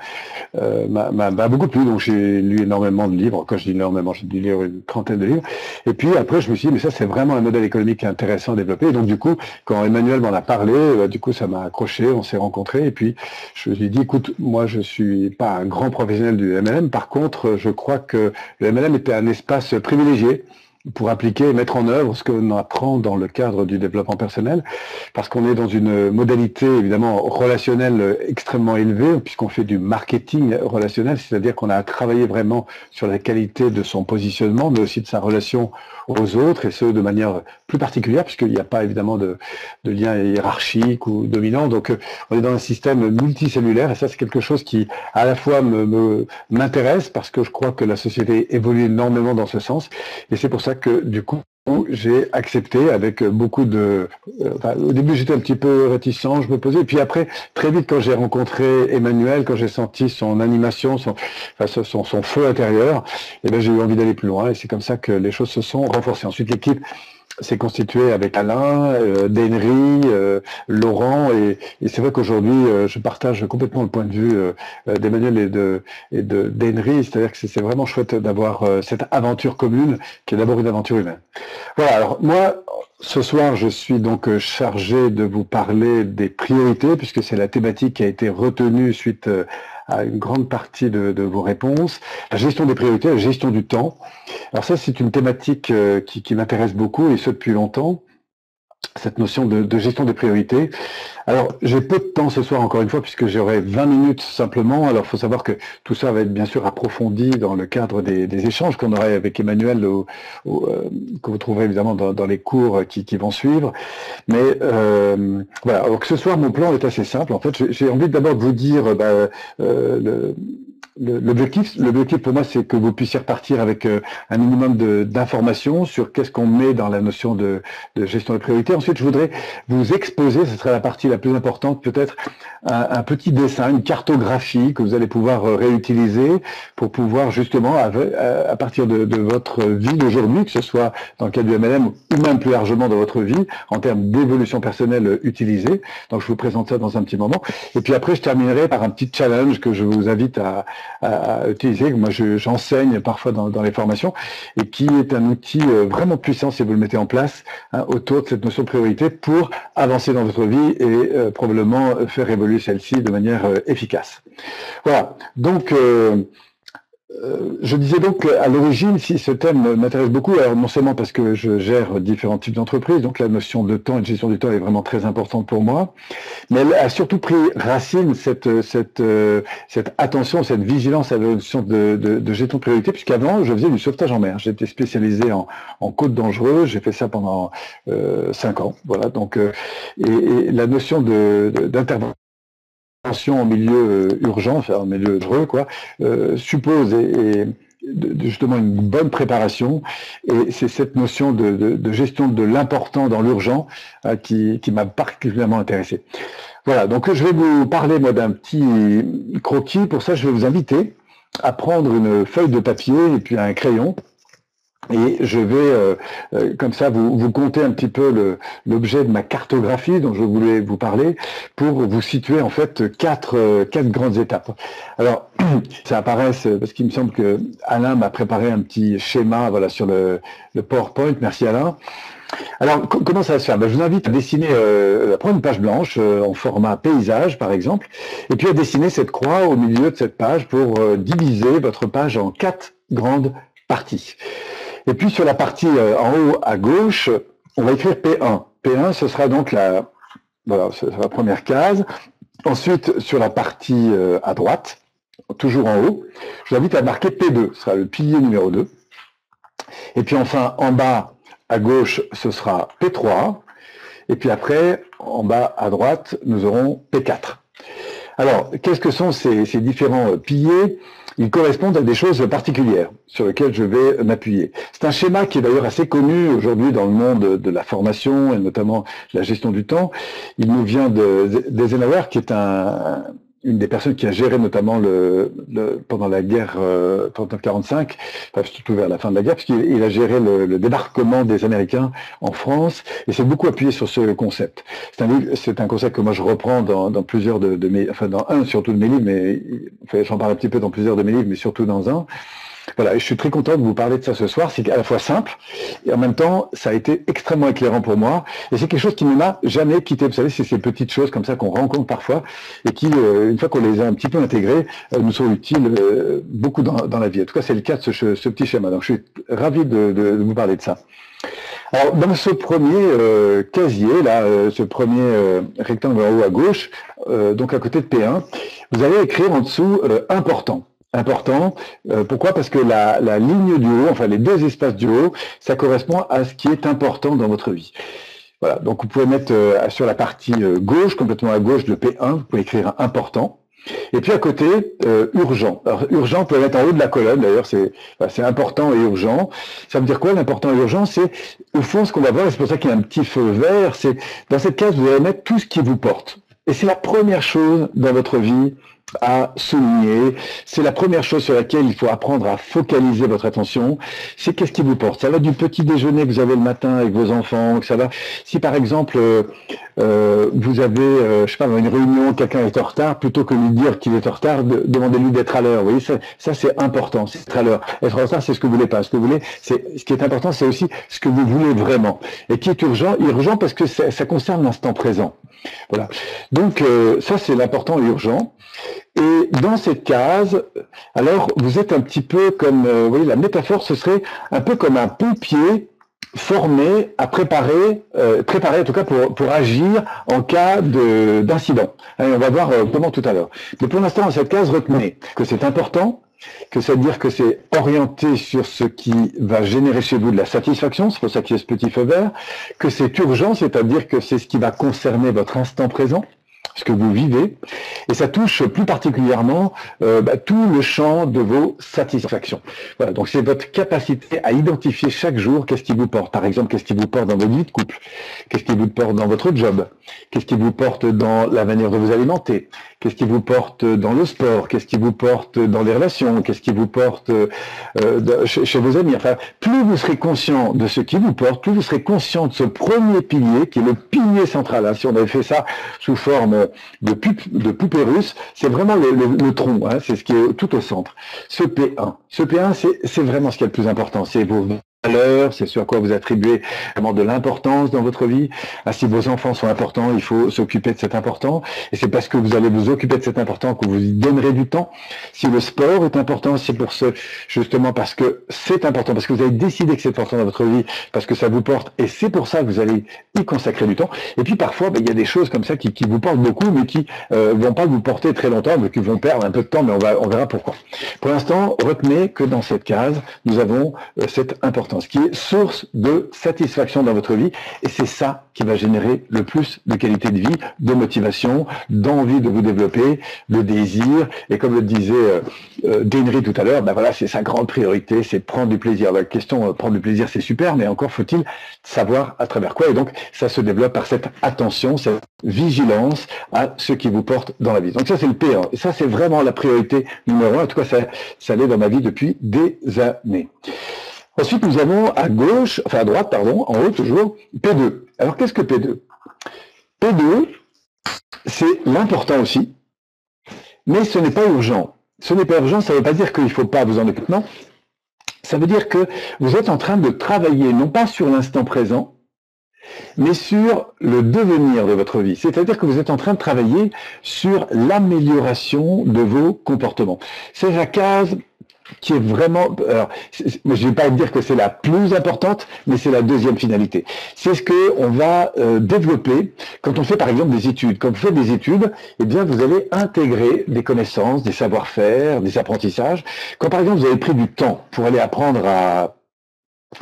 m'a beaucoup plu. Donc j'ai lu énormément de livres. Quand je dis énormément, j'ai dû lire une trentaine de livres. Et puis après, je me suis dit, mais ça c'est vraiment un modèle économique intéressant à développer. Et donc du coup, quand Emmanuel m'en a parlé, du coup ça m'a accroché, on s'est rencontrés. Et puis je lui ai dit, écoute, moi je suis pas un grand professionnel du MLM. Par contre, je crois que le MLM était un espace privilégié pour appliquer et mettre en œuvre ce qu'on apprend dans le cadre du développement personnel, parce qu'on est dans une modalité évidemment relationnelle extrêmement élevée, puisqu'on fait du marketing relationnel, c'est-à-dire qu'on a travaillé vraiment sur la qualité de son positionnement, mais aussi de sa relation aux autres, et ce de manière plus particulière, puisqu'il n'y a pas évidemment de lien hiérarchique ou dominant, donc on est dans un système multicellulaire, et ça c'est quelque chose qui à la fois m'intéresse, parce que je crois que la société évolue énormément dans ce sens, et c'est pour ça que du coup où j'ai accepté avec beaucoup de... au début, j'étais un petit peu réticent, je me posais. Et puis après, très vite, quand j'ai rencontré Emmanuel, quand j'ai senti son animation, son feu intérieur, et ben, j'ai eu envie d'aller plus loin. Et c'est comme ça que les choses se sont renforcées. Ensuite, l'équipe s'est constituée avec Alain, Denry, Laurent. Et c'est vrai qu'aujourd'hui, je partage complètement le point de vue d'Emmanuel et de Denry. C'est-à-dire que c'est vraiment chouette d'avoir cette aventure commune qui est d'abord une aventure humaine. Voilà, alors moi, ce soir, je suis donc chargé de vous parler des priorités, puisque c'est la thématique qui a été retenue suite à une grande partie de vos réponses. La gestion des priorités, la gestion du temps. Alors ça, c'est une thématique qui m'intéresse beaucoup, et ce depuis longtemps, cette notion de gestion des priorités. Alors, j'ai peu de temps ce soir, encore une fois, puisque j'aurai 20 minutes simplement. Alors, il faut savoir que tout ça va être bien sûr approfondi dans le cadre des échanges qu'on aurait avec Emmanuel, que vous trouverez évidemment dans les cours qui vont suivre. Mais voilà, alors que ce soir, mon plan est assez simple. En fait, j'ai envie d'abord de vous dire l'objectif pour moi, c'est que vous puissiez repartir avec un minimum d'informations sur qu'est-ce qu'on met dans la notion de gestion des priorités. Ensuite, je voudrais vous exposer, ce sera la partie la plus importante, peut-être un petit dessin, une cartographie que vous allez pouvoir réutiliser pour pouvoir justement, à partir de votre vie d'aujourd'hui, que ce soit dans le cadre du MLM ou même plus largement dans votre vie, en termes d'évolution personnelle utilisée. Donc, je vous présente ça dans un petit moment. Et puis après, je terminerai par un petit challenge que je vous invite à utiliser, que moi j'enseigne parfois dans les formations, et qui est un outil vraiment puissant si vous le mettez en place autour de cette notion de priorité pour avancer dans votre vie et probablement faire évoluer celle-ci de manière efficace. Voilà, donc je disais donc à l'origine, si ce thème m'intéresse beaucoup, alors non seulement parce que je gère différents types d'entreprises, donc la notion de temps et de gestion du temps est vraiment très importante pour moi, mais elle a surtout pris racine cette attention, cette vigilance à la notion de gestion de priorité, puisqu'avant je faisais du sauvetage en mer. J'étais spécialisé en côte dangereuse, j'ai fait ça pendant 5 ans, voilà. Donc et la notion d'intervention en milieu urgent, enfin en milieu heureux, quoi, suppose justement une bonne préparation, et c'est cette notion de gestion de l'important dans l'urgent qui m'a particulièrement intéressé. Voilà, donc je vais vous parler moi d'un petit croquis. Pour ça, je vais vous inviter à prendre une feuille de papier et puis un crayon. Et je vais, comme ça, vous compter un petit peu l'objet de ma cartographie dont je voulais vous parler pour vous situer en fait quatre grandes étapes. Alors, ça apparaît parce qu'il me semble que Alain m'a préparé un petit schéma, voilà, sur le PowerPoint. Merci Alain. Alors, comment ça va se faire? Je vous invite à dessiner, à prendre une page blanche en format paysage, par exemple, et puis à dessiner cette croix au milieu de cette page pour diviser votre page en 4 grandes parties. Et puis sur la partie en haut à gauche, on va écrire P1. P1, ce sera donc la première case. Ensuite, sur la partie à droite, toujours en haut, je vous invite à marquer P2, ce sera le pilier numéro 2. Et puis enfin, en bas à gauche, ce sera P3. Et puis après, en bas à droite, nous aurons P4. Alors, qu'est-ce que sont ces différents piliers? Ils correspondent à des choses particulières sur lesquelles je vais m'appuyer. C'est un schéma qui est d'ailleurs assez connu aujourd'hui dans le monde de la formation et notamment la gestion du temps. Il nous vient d'Eisenhower, qui est une des personnes qui a géré notamment pendant la guerre 39-45, enfin, surtout vers la fin de la guerre, puisqu'il a géré le débarquement des Américains en France, et s'est beaucoup appuyé sur ce concept. C'est un concept que moi je reprends dans plusieurs de mes, enfin dans un surtout de mes livres, mais enfin, j'en parle un petit peu dans plusieurs de mes livres, mais surtout dans un. Voilà, et je suis très content de vous parler de ça ce soir. C'est à la fois simple et en même temps, ça a été extrêmement éclairant pour moi. Et c'est quelque chose qui ne m'a jamais quitté. Vous savez, c'est ces petites choses comme ça qu'on rencontre parfois et qui, une fois qu'on les a un petit peu intégrées, nous sont utiles beaucoup dans la vie. En tout cas, c'est le cas de ce petit schéma. Donc, je suis ravi de vous parler de ça. Alors, dans ce premier casier, là, ce premier rectangle en haut à gauche, donc à côté de P1, vous allez écrire en dessous important. Important. Pourquoi? Parce que la ligne du haut, enfin les deux espaces du haut, ça correspond à ce qui est important dans votre vie. Voilà. Donc vous pouvez mettre sur la partie gauche, complètement à gauche de P1, vous pouvez écrire important. Et puis à côté, urgent. Alors, urgent peut être en haut de la colonne, d'ailleurs, c'est important et urgent. Ça veut dire quoi, l'important et urgent? C'est, au fond, ce qu'on va voir, et c'est pour ça qu'il y a un petit feu vert, c'est, dans cette case, vous allez mettre tout ce qui vous porte. Et c'est la première chose dans votre vie à souligner. C'est la première chose sur laquelle il faut apprendre à focaliser votre attention. C'est qu'est-ce qui vous porte. Ça va du petit déjeuner que vous avez le matin avec vos enfants, que ça va. Si par exemple vous avez, je sais pas, une réunion, quelqu'un est en retard, plutôt que de lui dire qu'il est en retard, demandez-lui d'être à l'heure. Vous voyez, ça c'est important, c'est être à l'heure. Être en retard, c'est ce que vous voulez pas. Ce que vous voulez, c'est ce qui est important, c'est aussi ce que vous voulez vraiment. Et qui est urgent parce que ça concerne l'instant présent. Voilà. Donc ça c'est l'important et urgent. Et dans cette case, alors vous êtes un petit peu comme, vous voyez, la métaphore, ce serait un peu comme un pompier formé à préparer en tout cas pour agir en cas d'incident. On va voir comment tout à l'heure. Mais pour l'instant, dans cette case, retenez que c'est important, que ça veut dire que c'est orienté sur ce qui va générer chez vous de la satisfaction, c'est pour ça qu'il y a ce petit feu vert, que c'est urgent, c'est-à-dire que c'est ce qui va concerner votre instant présent, ce que vous vivez, et ça touche plus particulièrement tout le champ de vos satisfactions. Voilà, donc c'est votre capacité à identifier chaque jour qu'est-ce qui vous porte. Par exemple, qu'est-ce qui vous porte dans votre vie de couple, qu'est-ce qui vous porte dans votre job, qu'est-ce qui vous porte dans la manière de vous alimenter, qu'est-ce qui vous porte dans le sport, qu'est-ce qui vous porte dans les relations, qu'est-ce qui vous porte chez vos amis. Enfin, plus vous serez conscient de ce qui vous porte, plus vous serez conscient de ce premier pilier, qui est le pilier central. Hein. Si on avait fait ça sous forme de poupée russe, c'est vraiment le tronc, hein, c'est ce qui est tout au centre. Ce P1, c'est vraiment ce qui est le plus important, c'est vos valeurs, c'est ce à quoi vous attribuez vraiment de l'importance dans votre vie. Ah, si vos enfants sont importants, il faut s'occuper de cet important, et c'est parce que vous allez vous occuper de cet important que vous y donnerez du temps. Si le sport est important, c'est pour justement parce que c'est important, parce que vous avez décidé que c'est important dans votre vie, parce que ça vous porte, et c'est pour ça que vous allez y consacrer du temps. Et puis parfois, il y a des choses comme ça qui vous portent beaucoup, mais qui vont pas vous porter très longtemps, mais qui vont perdre un peu de temps, mais on verra pourquoi. Pour l'instant, retenez que dans cette case, nous avons cette importance, qui est source de satisfaction dans votre vie, et c'est ça qui va générer le plus de qualité de vie, de motivation, d'envie de vous développer, de désir, et comme le disait Denry tout à l'heure, voilà, c'est sa grande priorité, c'est prendre du plaisir. La question, prendre du plaisir, c'est super, mais encore faut-il savoir à travers quoi, et donc ça se développe par cette attention, cette vigilance à ce qui vous porte dans la vie. Donc ça c'est le P1, et ça c'est vraiment la priorité numéro 1, en tout cas ça l'est dans ma vie depuis des années. Ensuite, nous avons à gauche, enfin à droite, pardon, en haut toujours, P2. Alors qu'est-ce que P2? P2, c'est l'important aussi, mais ce n'est pas urgent. Ce n'est pas urgent, ça ne veut pas dire qu'il ne faut pas vous en occuper, non. Ça veut dire que vous êtes en train de travailler, non pas sur l'instant présent, mais sur le devenir de votre vie. C'est-à-dire que vous êtes en train de travailler sur l'amélioration de vos comportements. C'est la case qui est vraiment, alors, je ne vais pas dire que c'est la plus importante, mais c'est la deuxième finalité. C'est ce que on va développer quand on fait par exemple des études. Quand vous faites des études, eh bien vous allez intégrer des connaissances, des savoir-faire, des apprentissages. Quand par exemple vous avez pris du temps pour aller apprendre à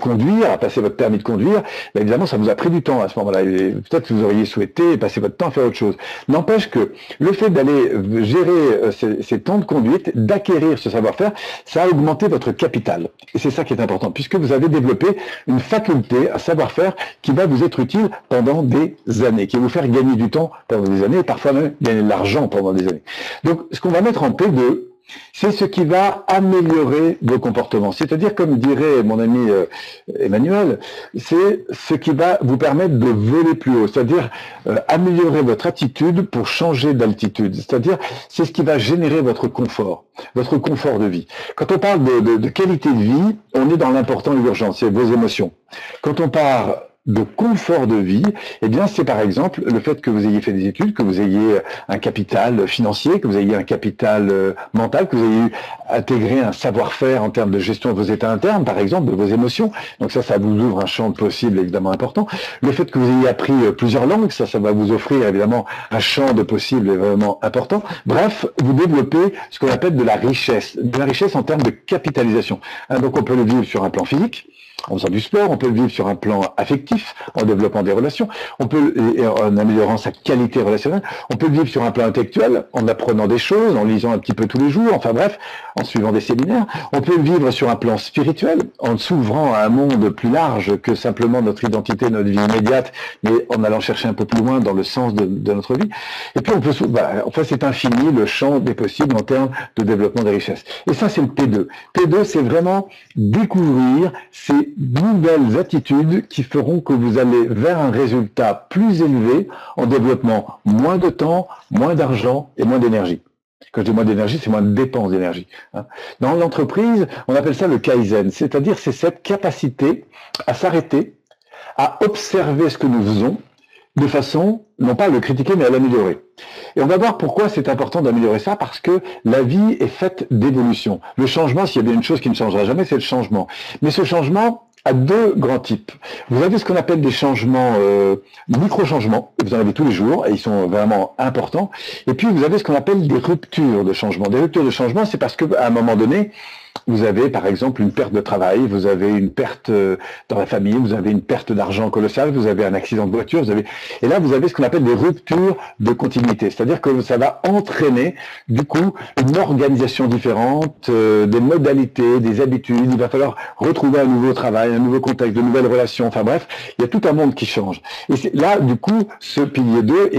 conduire, à passer votre permis de conduire, évidemment ça vous a pris du temps à ce moment-là. Peut-être que vous auriez souhaité passer votre temps à faire autre chose. N'empêche que le fait d'aller gérer ces temps de conduite, d'acquérir ce savoir-faire, ça a augmenté votre capital. Et c'est ça qui est important, puisque vous avez développé une faculté, un savoir-faire qui va vous être utile pendant des années, qui va vous faire gagner du temps pendant des années, et parfois même gagner de l'argent pendant des années. Donc ce qu'on va mettre en P2, c'est ce qui va améliorer vos comportements. C'est-à-dire, comme dirait mon ami Emmanuel, c'est ce qui va vous permettre de voler plus haut. C'est-à-dire améliorer votre attitude pour changer d'altitude. C'est-à-dire, c'est ce qui va générer votre confort de vie. Quand on parle de qualité de vie, on est dans l'important et l'urgent, c'est vos émotions. Quand on parle de confort de vie, eh bien c'est par exemple le fait que vous ayez fait des études, que vous ayez un capital financier, que vous ayez un capital mental, que vous ayez intégré un savoir-faire en termes de gestion de vos états internes, par exemple, de vos émotions. Donc ça vous ouvre un champ de possibles évidemment important. Le fait que vous ayez appris plusieurs langues, ça va vous offrir évidemment un champ de possibles vraiment important. Bref, vous développez ce qu'on appelle de la richesse en termes de capitalisation. Donc on peut le vivre sur un plan physique, en faisant du sport, on peut le vivre sur un plan affectif, en développant des relations, on peut, et en améliorant sa qualité relationnelle, on peut le vivre sur un plan intellectuel, en apprenant des choses, en lisant un petit peu tous les jours, enfin bref, en suivant des séminaires. On peut le vivre sur un plan spirituel, en s'ouvrant à un monde plus large que simplement notre identité, notre vie immédiate, mais en allant chercher un peu plus loin dans le sens de notre vie. Et puis on peut, voilà, enfin c'est infini le champ des possibles en termes de développement des richesses. Et ça c'est le P2. P2 c'est vraiment découvrir ces nouvelles attitudes qui feront que vous allez vers un résultat plus élevé en développement moins de temps, moins d'argent et moins d'énergie. Quand je dis moins d'énergie, c'est moins de dépenses d'énergie. Dans l'entreprise, on appelle ça le Kaizen, c'est-à-dire c'est cette capacité à s'arrêter, à observer ce que nous faisons de façon, non pas à le critiquer, mais à l'améliorer. Et on va voir pourquoi c'est important d'améliorer ça, parce que la vie est faite d'évolution. Le changement, s'il y a bien une chose qui ne changera jamais, c'est le changement. Mais ce changement a deux grands types. Vous avez ce qu'on appelle des changements, micro-changements, vous en avez tous les jours, et ils sont vraiment importants. Et puis vous avez ce qu'on appelle des ruptures de changement. Des ruptures de changement, c'est parce qu'à un moment donné, vous avez par exemple une perte de travail, vous avez une perte dans la famille, vous avez une perte d'argent colossale, vous avez un accident de voiture, et là vous avez ce qu'on appelle des ruptures de continuité, c'est-à-dire que ça va entraîner du coup une organisation différente, des modalités, des habitudes, il va falloir retrouver un nouveau travail, un nouveau contexte, de nouvelles relations, enfin bref, il y a tout un monde qui change. Et là du coup ce pilier 2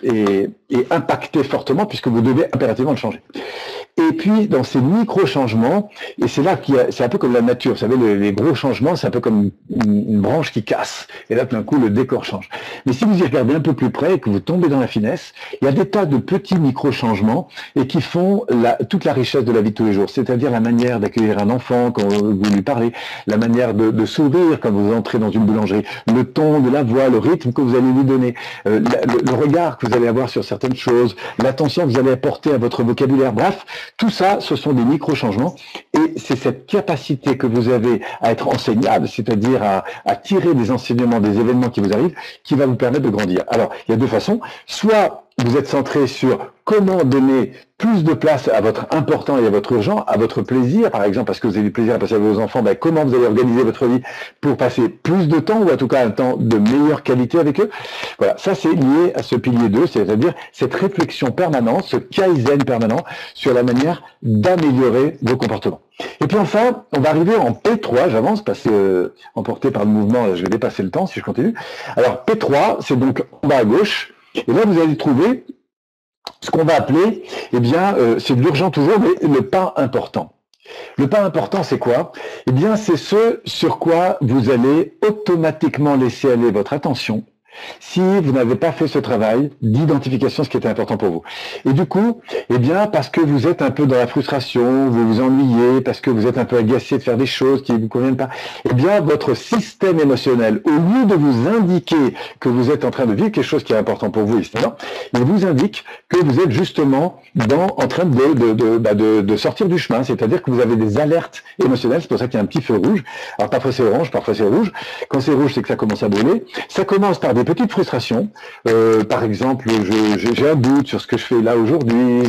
est impacté fortement puisque vous devez impérativement le changer. Et puis, dans ces micro-changements, et c'est là c'est un peu comme la nature, vous savez, les gros changements, c'est un peu comme une branche qui casse. Et là, tout d'un coup, le décor change. Mais si vous y regardez un peu plus près et que vous tombez dans la finesse, il y a des tas de petits micro-changements et qui font toute la richesse de la vie de tous les jours. C'est-à-dire la manière d'accueillir un enfant quand vous lui parlez, la manière de sourire quand vous entrez dans une boulangerie, le ton de la voix, le rythme que vous allez lui donner, le regard que vous allez avoir sur certaines choses, l'attention que vous allez apporter à votre vocabulaire, bref, tout ça, ce sont des micro-changements et c'est cette capacité que vous avez à être enseignable, c'est-à-dire à tirer des enseignements des événements qui vous arrivent, qui va vous permettre de grandir. Alors, il y a deux façons. Soit vous êtes centré sur comment donner plus de place à votre important et à votre urgent, à votre plaisir, par exemple, parce que vous avez du plaisir à passer avec vos enfants, ben, comment vous allez organiser votre vie pour passer plus de temps, ou en tout cas un temps de meilleure qualité avec eux. Voilà, ça c'est lié à ce pilier 2, c'est-à-dire cette réflexion permanente, ce kaizen permanent sur la manière d'améliorer vos comportements. Et puis enfin, on va arriver en P3, j'avance parce que emporté par le mouvement, je vais dépasser le temps si je continue. Alors P3, c'est donc en bas à gauche, et là vous allez trouver ce qu'on va appeler, eh bien, c'est de l'urgent toujours, mais le pas important. Le pas important, c'est quoi? Eh bien, c'est ce sur quoi vous allez automatiquement laisser aller votre attention si vous n'avez pas fait ce travail d'identification, ce qui était important pour vous. Et du coup, eh bien, parce que vous êtes un peu dans la frustration, vous vous ennuyez, parce que vous êtes un peu agacé de faire des choses qui ne vous conviennent pas, eh bien, votre système émotionnel, au lieu de vous indiquer que vous êtes en train de vivre quelque chose qui est important pour vous, etc., il vous indique que vous êtes justement en train de sortir du chemin, c'est-à-dire que vous avez des alertes émotionnelles, c'est pour ça qu'il y a un petit feu rouge. Alors, parfois c'est orange, parfois c'est rouge. Quand c'est rouge, c'est que ça commence à brûler. Ça commence par des petites frustrations. Par exemple, j'ai un doute sur ce que je fais là aujourd'hui,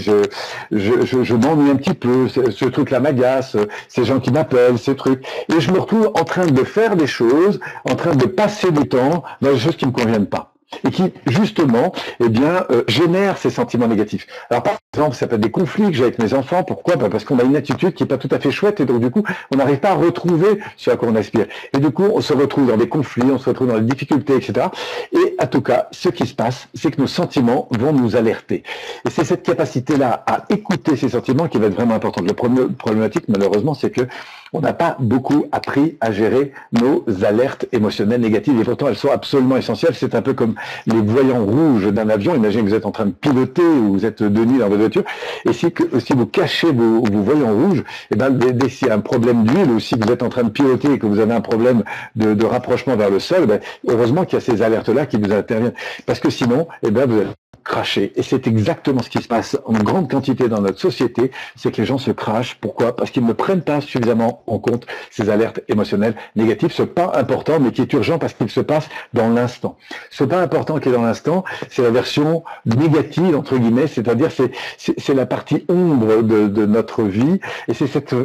je m'ennuie un petit peu, ce truc-là m'agace, ces gens qui m'appellent, ces trucs. Et je me retrouve en train de faire des choses, en train de passer du temps dans des choses qui ne me conviennent pas. Et qui, justement, eh bien, génère ces sentiments négatifs. Alors, par exemple, ça peut être des conflits que j'ai avec mes enfants. Pourquoi? Parce qu'on a une attitude qui n'est pas tout à fait chouette, et donc, du coup, on n'arrive pas à retrouver ce à quoi on aspire. Et du coup, on se retrouve dans des conflits, on se retrouve dans des difficultés, etc. Et, en tout cas, ce qui se passe, c'est que nos sentiments vont nous alerter. Et c'est cette capacité-là à écouter ces sentiments qui va être vraiment importante. La problématique, malheureusement, c'est que on n'a pas beaucoup appris à gérer nos alertes émotionnelles négatives, et pourtant elles sont absolument essentielles. C'est un peu comme les voyants rouges d'un avion. Imaginez que vous êtes en train de piloter ou vous êtes de nuit dans votre voiture, et si vous cachez vos voyants rouges, et ben, dès s'il y a un problème d'huile, ou si vous êtes en train de piloter et que vous avez un problème de rapprochement vers le sol, ben, heureusement qu'il y a ces alertes-là qui vous interviennent, parce que sinon, eh ben, vous allez cracher. Et c'est exactement ce qui se passe en grande quantité dans notre société, c'est que les gens se crachent. Pourquoi? Parce qu'ils ne prennent pas suffisamment en compte ces alertes émotionnelles négatives. Ce pas important, mais qui est urgent parce qu'il se passe dans l'instant. Ce pas important qui est dans l'instant, c'est la version négative, entre guillemets, c'est-à-dire c'est la partie ombre de notre vie, et c'est cette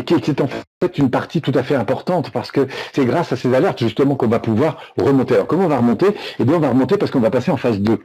qui est en fait une partie tout à fait importante, parce que c'est grâce à ces alertes justement qu'on va pouvoir remonter. Alors comment on va remonter? Eh bien on va remonter parce qu'on va passer en phase 2.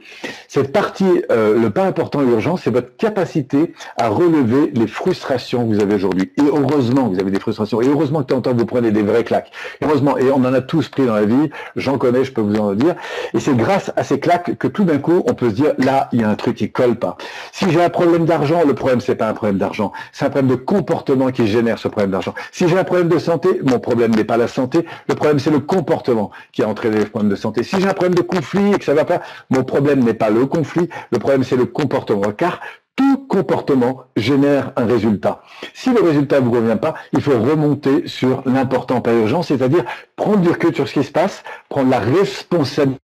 Cette partie, le pas important et urgent, c'est votre capacité à relever les frustrations que vous avez aujourd'hui. Et heureusement que vous avez des frustrations, et heureusement que de temps en temps vous prenez des vraies claques. Heureusement, et on en a tous pris dans la vie, j'en connais, je peux vous en dire, et c'est grâce à ces claques que tout d'un coup, on peut se dire, là, il y a un truc qui colle pas. Si j'ai un problème d'argent, le problème, c'est pas un problème d'argent, c'est un problème de comportement qui génère ce problème d'argent. Si j'ai un problème de santé, mon problème n'est pas la santé, le problème, c'est le comportement qui a entraîné les problèmes de santé. Si j'ai un problème de conflit et que ça va pas, mon problème n'est pas le conflit, le problème, c'est le comportement, car tout comportement génère un résultat. Si le résultat ne vous convient pas, il faut remonter sur l'important, pas urgent, c'est-à-dire prendre du recul sur ce qui se passe, prendre la responsabilité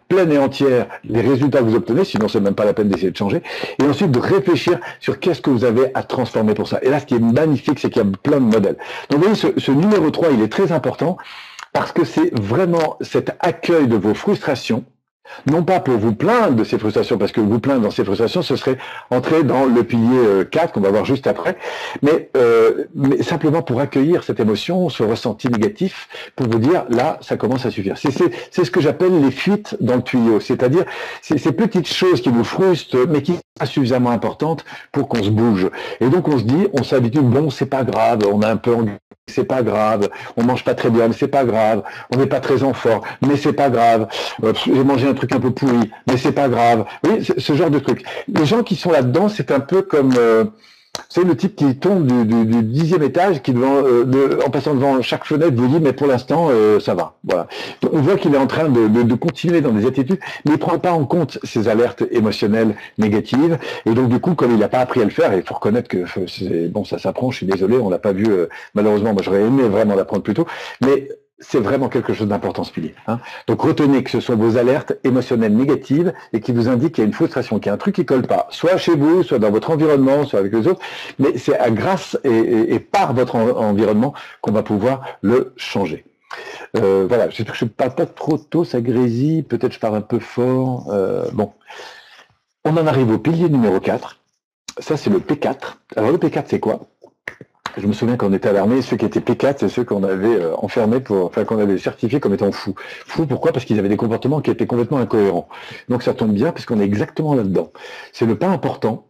pleine et entière des résultats que vous obtenez, sinon c'est même pas la peine d'essayer de changer, et ensuite de réfléchir sur qu'est-ce que vous avez à transformer pour ça. Et là, ce qui est magnifique, c'est qu'il y a plein de modèles. Donc vous voyez, ce numéro 3, il est très important, parce que c'est vraiment cet accueil de vos frustrations, non pas pour vous plaindre de ces frustrations, parce que vous plaindre dans ces frustrations, ce serait entrer dans le pilier 4 qu'on va voir juste après, mais simplement pour accueillir cette émotion, ce ressenti négatif, pour vous dire, là, ça commence à suffire. C'est ce que j'appelle les fuites dans le tuyau, c'est-à-dire ces petites choses qui vous frustrent, mais qui sont pas suffisamment importantes pour qu'on se bouge. Et donc on se dit, on s'habitue, bon, c'est pas grave, on a un peu engueulé, c'est pas grave, on mange pas très bien, mais c'est pas grave, on n'est pas très en forme, mais c'est pas grave, j'ai mangé un truc un peu pourri, mais c'est pas grave. Oui, ce genre de truc. Les gens qui sont là-dedans, c'est un peu comme c'est le type qui tombe du 10e étage, qui en passant devant chaque fenêtre vous dit mais pour l'instant ça va. Voilà. On voit qu'il est en train de continuer dans des attitudes, mais il prend pas en compte ces alertes émotionnelles négatives. Et donc du coup, comme il n'a pas appris à le faire, et il faut reconnaître que bon, ça s'apprend. Je suis désolé, on l'a pas vu malheureusement. Moi, j'aurais aimé vraiment l'apprendre plus tôt, mais c'est vraiment quelque chose d'important ce pilier. Hein. Donc retenez que ce sont vos alertes émotionnelles négatives et qui vous indiquent qu'il y a une frustration, qu'il y a un truc qui colle pas, soit chez vous, soit dans votre environnement, soit avec les autres, mais c'est grâce et par votre environnement qu'on va pouvoir le changer. Voilà, je ne parle pas trop tôt, ça grésille, peut-être je parle un peu fort. Bon, on en arrive au pilier numéro 4. Ça, c'est le P4. Alors le P4, c'est quoi ? Je me souviens quand on était à l'armée, ceux qui étaient P4, c'est ceux qu'on avait enfermés qu'on avait certifiés comme étant fous. Fous, pourquoi? Parce qu'ils avaient des comportements qui étaient complètement incohérents. Donc ça tombe bien, puisqu'on est exactement là-dedans. C'est le pas important,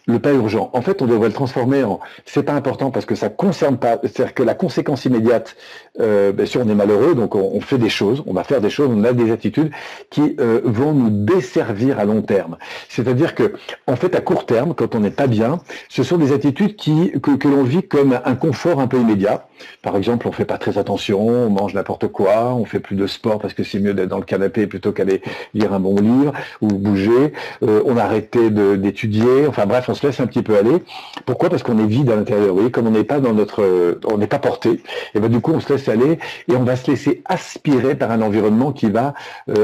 le pas urgent. En fait, on devrait le transformer en c'est pas important parce que ça concerne pas, c'est-à-dire que la conséquence immédiate, bien sûr, on est malheureux, donc on fait des choses, on va faire des choses, on a des attitudes qui vont nous desservir à long terme. C'est-à-dire que, en fait, à court terme, quand on n'est pas bien, ce sont des attitudes que l'on vit comme un confort un peu immédiat. Par exemple, on fait pas très attention, on mange n'importe quoi, on fait plus de sport parce que c'est mieux d'être dans le canapé plutôt qu'aller lire un bon livre ou bouger. On a arrêté d'étudier. Enfin bref, on se laisse un petit peu aller. Pourquoi? Parce qu'on est vide à l'intérieur. Vous voyez, comme on n'est pas dans on n'est pas porté. Et ben du coup, on se laisse aller et on va se laisser aspirer par un environnement qui va,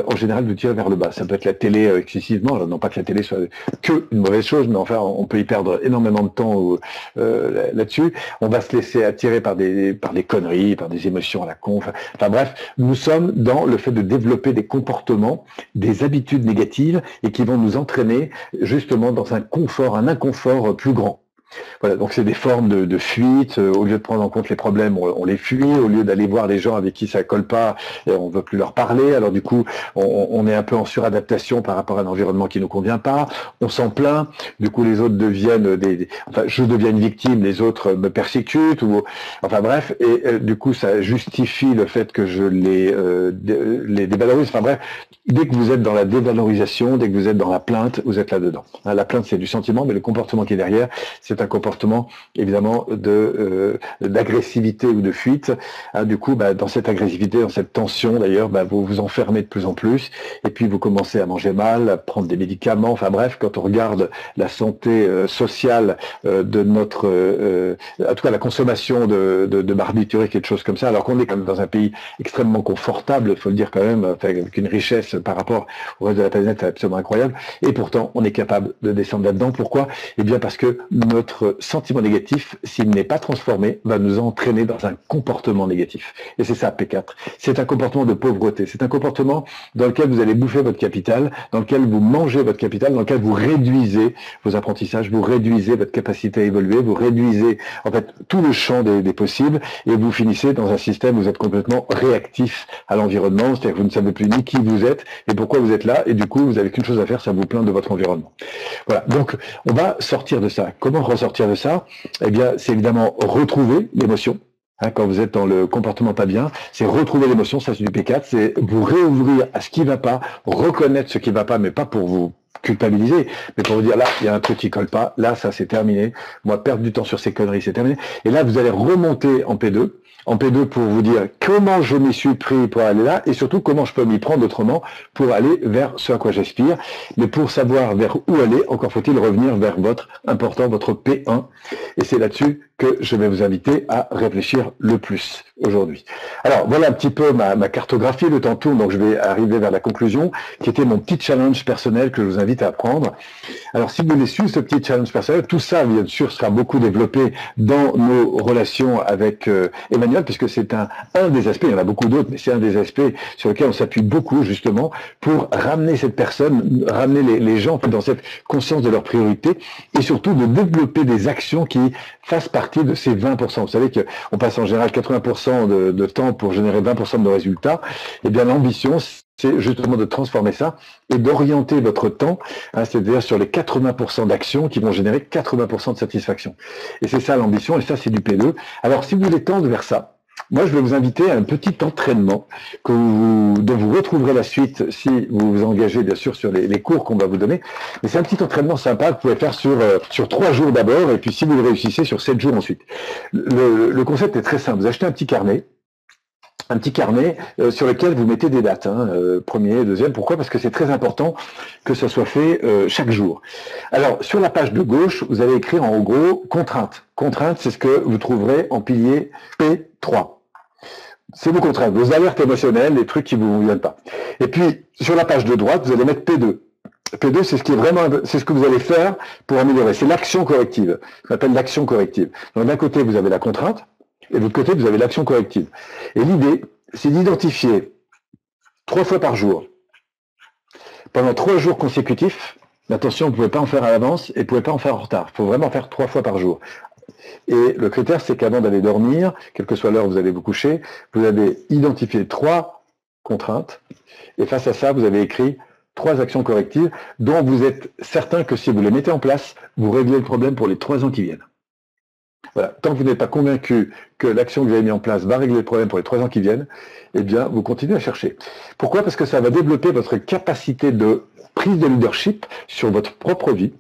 en général, nous tirer vers le bas. Ça peut être la télé excessivement. Alors, non pas que la télé soit que une mauvaise chose, mais enfin, on peut y perdre énormément de temps là-dessus. On va se laisser attirer par des conneries, par des émotions à la con. Enfin bref, nous sommes dans le fait de développer des comportements, des habitudes négatives et qui vont nous entraîner justement dans un inconfort plus grand. Voilà, donc c'est des formes de fuite. Au lieu de prendre en compte les problèmes, on les fuit. Au lieu d'aller voir les gens avec qui ça colle pas, on veut plus leur parler. Alors du coup, on est un peu en suradaptation par rapport à un environnement qui nous convient pas. On s'en plaint. Du coup, les autres deviennent enfin, je deviens une victime, les autres me persécutent. Enfin bref, et du coup, ça justifie le fait que je les dévalorise. Enfin bref, dès que vous êtes dans la dévalorisation, dès que vous êtes dans la plainte, vous êtes là-dedans. La plainte, c'est du sentiment, mais le comportement qui est derrière, c'est un comportement évidemment d'agressivité ou de fuite. Du coup, dans cette agressivité, dans cette tension d'ailleurs, vous vous enfermez de plus en plus et puis vous commencez à manger mal, à prendre des médicaments. Enfin bref, quand on regarde la santé sociale de notre, en tout cas la consommation de barbituriques et de choses comme ça, alors qu'on est quand même dans un pays extrêmement confortable, il faut le dire quand même, avec une richesse par rapport au reste de la planète absolument incroyable, et pourtant on est capable de descendre là-dedans. Pourquoi? Eh bien parce que notre votre sentiment négatif, s'il n'est pas transformé, va nous entraîner dans un comportement négatif. Et c'est ça, P4. C'est un comportement de pauvreté. C'est un comportement dans lequel vous allez bouffer votre capital, dans lequel vous mangez votre capital, dans lequel vous réduisez vos apprentissages, vous réduisez votre capacité à évoluer, vous réduisez en fait tout le champ des possibles et vous finissez dans un système où vous êtes complètement réactif à l'environnement, c'est-à-dire que vous ne savez plus ni qui vous êtes et pourquoi vous êtes là et du coup vous n'avez qu'une chose à faire, c'est à vous plaindre de votre environnement. Voilà, donc on va sortir de ça. Comment ressortir de ça? Eh bien, c'est évidemment retrouver l'émotion. Quand vous êtes dans le comportement pas bien, c'est retrouver l'émotion, ça c'est du P4, c'est vous réouvrir à ce qui va pas, reconnaître ce qui va pas, mais pas pour vous culpabiliser, mais pour vous dire là, il y a un truc qui colle pas, là, ça c'est terminé, moi perdre du temps sur ces conneries, c'est terminé. Et là, vous allez remonter en P2 pour vous dire comment je m'y suis pris pour aller là, et surtout comment je peux m'y prendre autrement pour aller vers ce à quoi j'aspire. Mais pour savoir vers où aller, encore faut-il revenir vers votre important, votre P1, et c'est là-dessus que je vais vous inviter à réfléchir le plus aujourd'hui. Alors, voilà un petit peu ma cartographie, le temps tourne, donc je vais arriver vers la conclusion, qui était mon petit challenge personnel que je vous invite à prendre. Alors, si vous voulez suivre ce petit challenge personnel, tout ça, bien sûr, sera beaucoup développé dans nos relations avec Emmanuel, puisque c'est un des aspects, il y en a beaucoup d'autres, mais c'est un des aspects sur lesquels on s'appuie beaucoup, justement, pour ramener cette personne, ramener les gens dans cette conscience de leurs priorités, et surtout de développer des actions qui fassent partie de ces 20%. Vous savez qu'on passe en général 80% de temps pour générer 20% de résultats. Eh bien, l'ambition, c'est justement de transformer ça et d'orienter votre temps, c'est-à-dire sur les 80% d'actions qui vont générer 80% de satisfaction. Et c'est ça l'ambition, et ça, c'est du P2. Alors, si vous voulez tendre vers ça, moi, je vais vous inviter à un petit entraînement dont vous retrouverez la suite si vous vous engagez, bien sûr, sur les cours qu'on va vous donner. Mais c'est un petit entraînement sympa que vous pouvez faire sur 3 jours d'abord, et puis si vous le réussissez, sur 7 jours ensuite. Le concept est très simple. Vous achetez un petit carnet sur lequel vous mettez des dates, premier, deuxième. Pourquoi? Parce que c'est très important que ça soit fait chaque jour. Alors, sur la page de gauche, vous allez écrire en gros contrainte. Contrainte, c'est ce que vous trouverez en pilier P3. C'est vos contraintes, vos alertes émotionnelles, les trucs qui ne vous viennent pas. Et puis, sur la page de droite, vous allez mettre P2. P2, c'est ce que vous allez faire pour améliorer. C'est l'action corrective. Ça s'appelle l'action corrective. Donc, d'un côté, vous avez la contrainte, et de l'autre côté, vous avez l'action corrective. Et l'idée, c'est d'identifier 3 fois par jour, pendant 3 jours consécutifs. Attention, vous ne pouvez pas en faire à l'avance et vous ne pouvez pas en faire en retard. Il faut vraiment faire 3 fois par jour. Et le critère, c'est qu'avant d'aller dormir, quelle que soit l'heure où vous allez vous coucher, vous avez identifié 3 contraintes. Et face à ça, vous avez écrit 3 actions correctives dont vous êtes certain que si vous les mettez en place, vous réglez le problème pour les 3 ans qui viennent. Voilà. Tant que vous n'êtes pas convaincu que l'action que vous avez mise en place va régler le problème pour les 3 ans qui viennent, eh bien, vous continuez à chercher. Pourquoi? Parce que ça va développer votre capacité de prise de leadership sur votre propre vie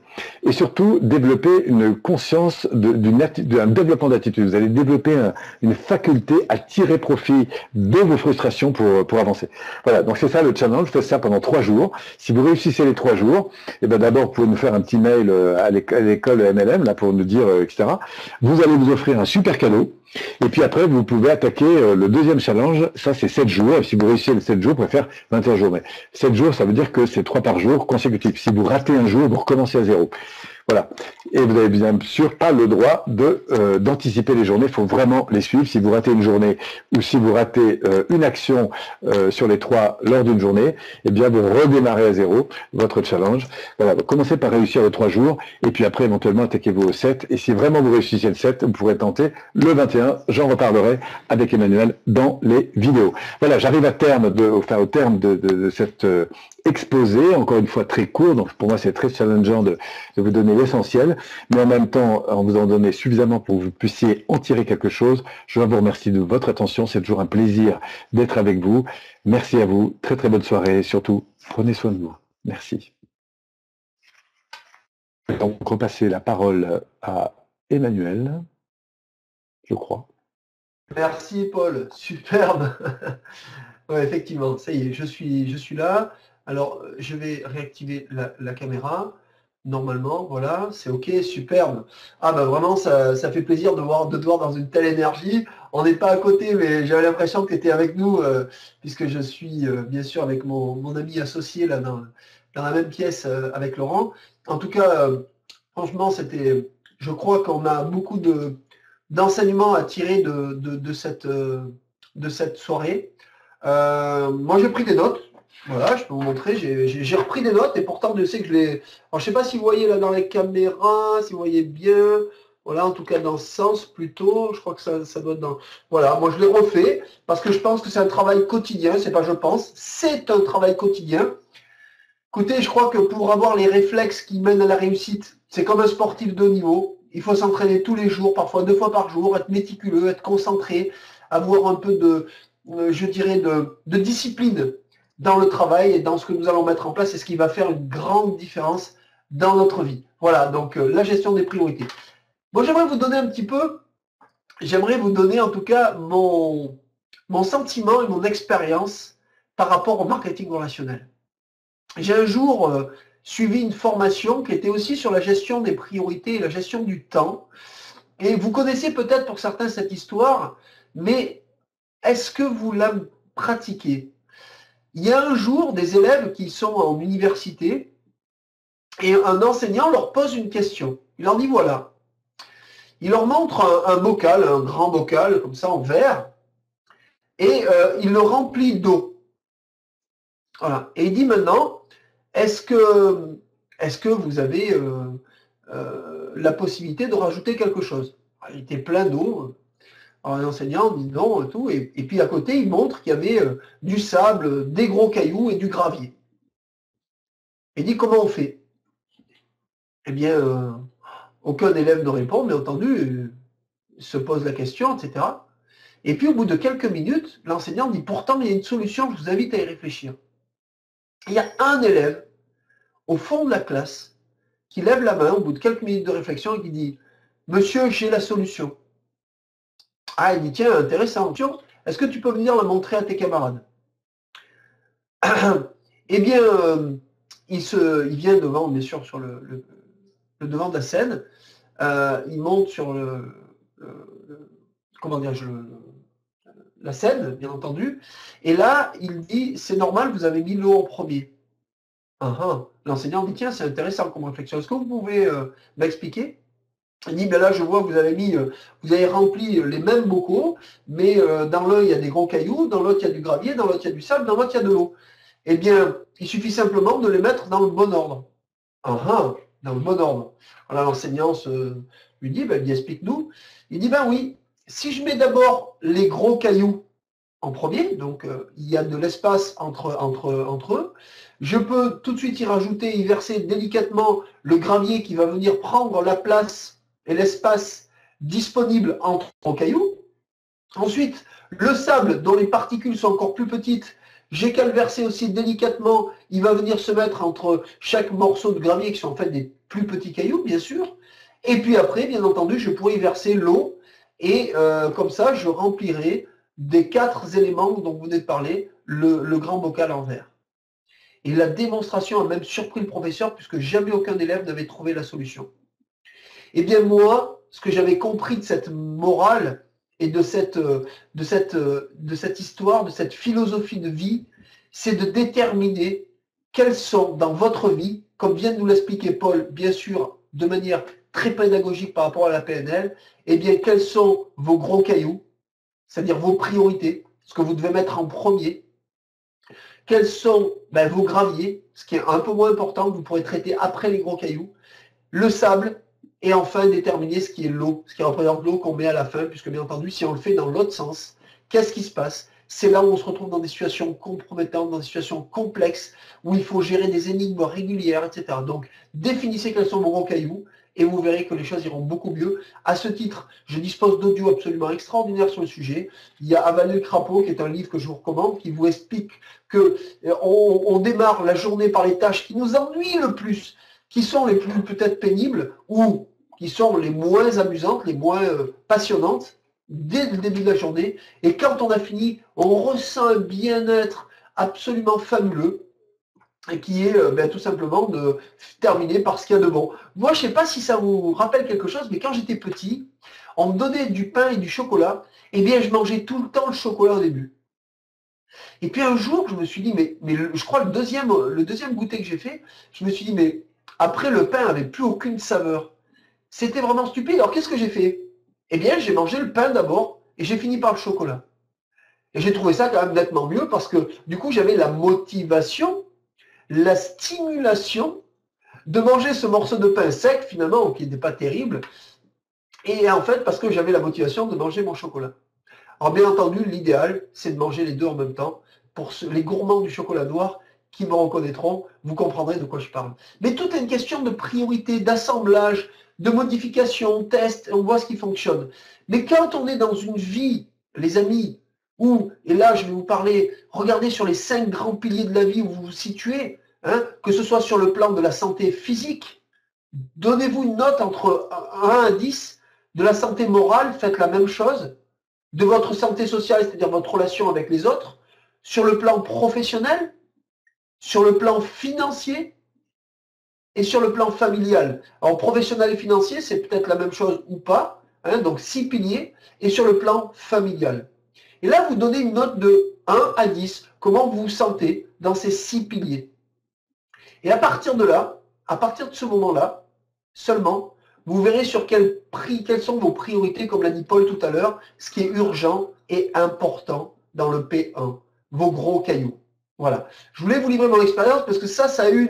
et surtout développer une conscience d'un développement d'attitude. Vous allez développer une faculté à tirer profit de vos frustrations pour avancer. Voilà, donc c'est ça le challenge, faites ça pendant 3 jours. Si vous réussissez les 3 jours, eh bien d'abord vous pouvez nous faire un petit mail à l'école MLM là pour nous dire, etc. Vous allez vous offrir un super cadeau. Et puis après, vous pouvez attaquer le deuxième challenge, ça c'est 7 jours, et si vous réussissez les 7 jours, vous pouvez faire 21 jours. Mais 7 jours, ça veut dire que c'est 3 par jour consécutifs. Si vous ratez un jour, vous recommencez à 0. Voilà. Et vous n'avez bien sûr pas le droit d'anticiper les journées, il faut vraiment les suivre. Si vous ratez une journée ou si vous ratez une action sur les 3 lors d'une journée, eh bien vous redémarrez à 0 votre challenge. Voilà, vous commencez par réussir les 3 jours et puis après éventuellement attaquez-vous au 7. Et si vraiment vous réussissez le 7, vous pourrez tenter le 21. J'en reparlerai avec Emmanuel dans les vidéos. Voilà, j'arrive au terme de cette exposé, encore une fois très court, donc pour moi c'est très challengeant de vous donner l'essentiel, mais en même temps, en vous en donner suffisamment pour que vous puissiez en tirer quelque chose. Je vous remercie de votre attention, c'est toujours un plaisir d'être avec vous. Merci à vous, très très bonne soirée et surtout, prenez soin de vous. Merci. Donc, repasser la parole à Emmanuel, je crois. Merci Paul, superbe. Ouais, effectivement, ça y est, je suis là. Alors, je vais réactiver la caméra. Normalement, voilà, c'est OK, superbe. Ah bah vraiment, ça fait plaisir de te voir dans une telle énergie. On n'est pas à côté, mais j'avais l'impression que tu étais avec nous, puisque je suis bien sûr avec mon ami associé là dans la même pièce avec Laurent. En tout cas, franchement, c'était Je crois qu'on a beaucoup d'enseignements à tirer de cette soirée. Moi, j'ai pris des notes. Voilà, je peux vous montrer. J'ai repris des notes et pourtant, je sais que je les. Alors, je ne sais pas si vous voyez là dans les caméras, si vous voyez bien. Voilà, en tout cas dans ce sens plutôt. Je crois que ça doit être dans. Voilà, moi je l'ai refait parce que je pense que c'est un travail quotidien. C'est pas je pense, c'est un travail quotidien. Écoutez, je crois que pour avoir les réflexes qui mènent à la réussite, c'est comme un sportif de haut niveau. Il faut s'entraîner tous les jours, parfois 2 fois par jour, être méticuleux, être concentré, avoir un peu je dirais, de discipline dans le travail et dans ce que nous allons mettre en place. C'est ce qui va faire une grande différence dans notre vie. Voilà, donc la gestion des priorités. Bon, j'aimerais vous donner en tout cas mon sentiment et mon expérience par rapport au marketing relationnel. J'ai un jour suivi une formation qui était aussi sur la gestion des priorités et la gestion du temps. Et vous connaissez peut-être pour certains cette histoire, mais est-ce que vous la pratiquez? Il y a un jour des élèves qui sont en université et un enseignant leur pose une question. Il leur dit voilà. Il leur montre un bocal, un grand bocal comme ça en verre, et il le remplit d'eau. Voilà. Et il dit maintenant, est-ce que vous avez la possibilité de rajouter quelque chose? Il était plein d'eau. Alors l'enseignant dit non et tout. Et puis à côté, il montre qu'il y avait du sable, des gros cailloux et du gravier. Il dit comment on fait? Eh bien, aucun élève ne répond, bien entendu, se pose la question, etc. Et puis au bout de quelques minutes, l'enseignant dit pourtant il y a une solution, je vous invite à y réfléchir. Il y a un élève au fond de la classe qui lève la main au bout de quelques minutes de réflexion et qui dit monsieur, j'ai la solution. Ah, il dit tiens, intéressant. Est-ce que tu peux venir la montrer à tes camarades? Eh bien, il vient devant, bien sûr, sur le devant de la scène. Il monte sur comment dirais-je, la scène, bien entendu. Et là, il dit c'est normal, vous avez mis l'eau en premier. L'enseignant dit tiens, c'est intéressant comme réflexion. Est-ce que vous pouvez m'expliquer? Il dit ben là, je vois que vous avez rempli les mêmes bocaux, mais dans l'un il y a des gros cailloux, dans l'autre il y a du gravier, dans l'autre il y a du sable, dans l'autre il y a de l'eau. Eh bien, il suffit simplement de les mettre dans le bon ordre. Dans le bon ordre. Voilà, l'enseignant lui dit ben, explique-nous. Il dit ben oui, si je mets d'abord les gros cailloux en premier, donc il y a de l'espace entre eux. Je peux tout de suite y rajouter, y verser délicatement le gravier qui va venir prendre la place et l'espace disponible entre les cailloux. Ensuite, le sable, dont les particules sont encore plus petites, j'ai qu'à le verser aussi délicatement. Il va venir se mettre entre chaque morceau de gravier qui sont en fait des plus petits cailloux, bien sûr. Et puis après, bien entendu, je pourrais y verser l'eau et comme ça, je remplirai des 4 éléments dont vous venez de parler, le grand bocal en verre. Et la démonstration a même surpris le professeur puisque jamais aucun élève n'avait trouvé la solution. Eh bien moi, ce que j'avais compris de cette morale et de cette histoire, de cette philosophie de vie, c'est de déterminer quels sont dans votre vie, comme vient de nous l'expliquer Paul, bien sûr, de manière très pédagogique par rapport à la PNL, eh bien quels sont vos gros cailloux, c'est-à-dire vos priorités, ce que vous devez mettre en premier. Quels sont vos graviers, ce qui est un peu moins important, que vous pourrez traiter après les gros cailloux, le sable, et enfin déterminer ce qui est l'eau, ce qui représente l'eau qu'on met à la fin, puisque bien entendu, si on le fait dans l'autre sens, qu'est-ce qui se passe? C'est là où on se retrouve dans des situations compromettantes, dans des situations complexes, où il faut gérer des énigmes régulières, etc. Donc, définissez quels sont vos gros cailloux, et vous verrez que les choses iront beaucoup mieux. À ce titre, je dispose d'audio absolument extraordinaires sur le sujet. Il y a Avaler le crapaud, qui est un livre que je vous recommande, qui vous explique que on démarre la journée par les tâches qui nous ennuient le plus, qui sont les plus peut-être pénibles, ou qui sont les moins amusantes, les moins passionnantes, dès le début de la journée. Et quand on a fini, on ressent un bien-être absolument fabuleux, et qui est tout simplement de terminer par ce qu'il y a de bon. Moi, je ne sais pas si ça vous rappelle quelque chose, mais quand j'étais petit, on me donnait du pain et du chocolat, et bien je mangeais tout le temps le chocolat au début. Et puis un jour, je me suis dit, mais je crois le deuxième goûter que j'ai fait, je me suis dit, mais après le pain n'avait plus aucune saveur. C'était vraiment stupide. Alors qu'est-ce que j'ai fait? Eh bien, j'ai mangé le pain d'abord et j'ai fini par le chocolat. Et j'ai trouvé ça quand même nettement mieux parce que du coup, j'avais la motivation, la stimulation de manger ce morceau de pain sec finalement, qui n'était pas terrible. Et en fait, parce que j'avais la motivation de manger mon chocolat. Alors bien entendu, l'idéal, c'est de manger les deux en même temps. Pour les gourmands du chocolat noir qui me reconnaîtront, vous comprendrez de quoi je parle. Mais tout est une question de priorité, d'assemblage, de modification, test, et on voit ce qui fonctionne. Mais quand on est dans une vie, les amis, où, et là je vais vous parler, regardez sur les 5 grands piliers de la vie où vous vous situez, hein, que ce soit sur le plan de la santé physique, donnez-vous une note entre 1 à 10, de la santé morale, faites la même chose, de votre santé sociale, c'est-à-dire votre relation avec les autres, sur le plan professionnel, sur le plan financier et sur le plan familial. Alors professionnel et financier, c'est peut-être la même chose ou pas, hein, donc 6 piliers, et sur le plan familial. Et là, vous donnez une note de 1 à 10, comment vous vous sentez dans ces 6 piliers. Et à partir de là, à partir de ce moment-là, seulement, vous verrez sur quelles sont vos priorités, comme l'a dit Paul tout à l'heure, ce qui est urgent et important dans le P1, vos gros cailloux. Voilà. Je voulais vous livrer mon expérience parce que ça a eu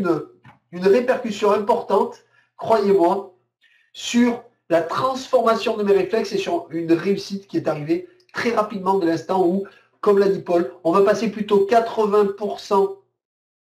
une répercussion importante, croyez-moi, sur la transformation de mes réflexes et sur une réussite qui est arrivée très rapidement de l'instant où, comme l'a dit Paul, on va passer plutôt 80%,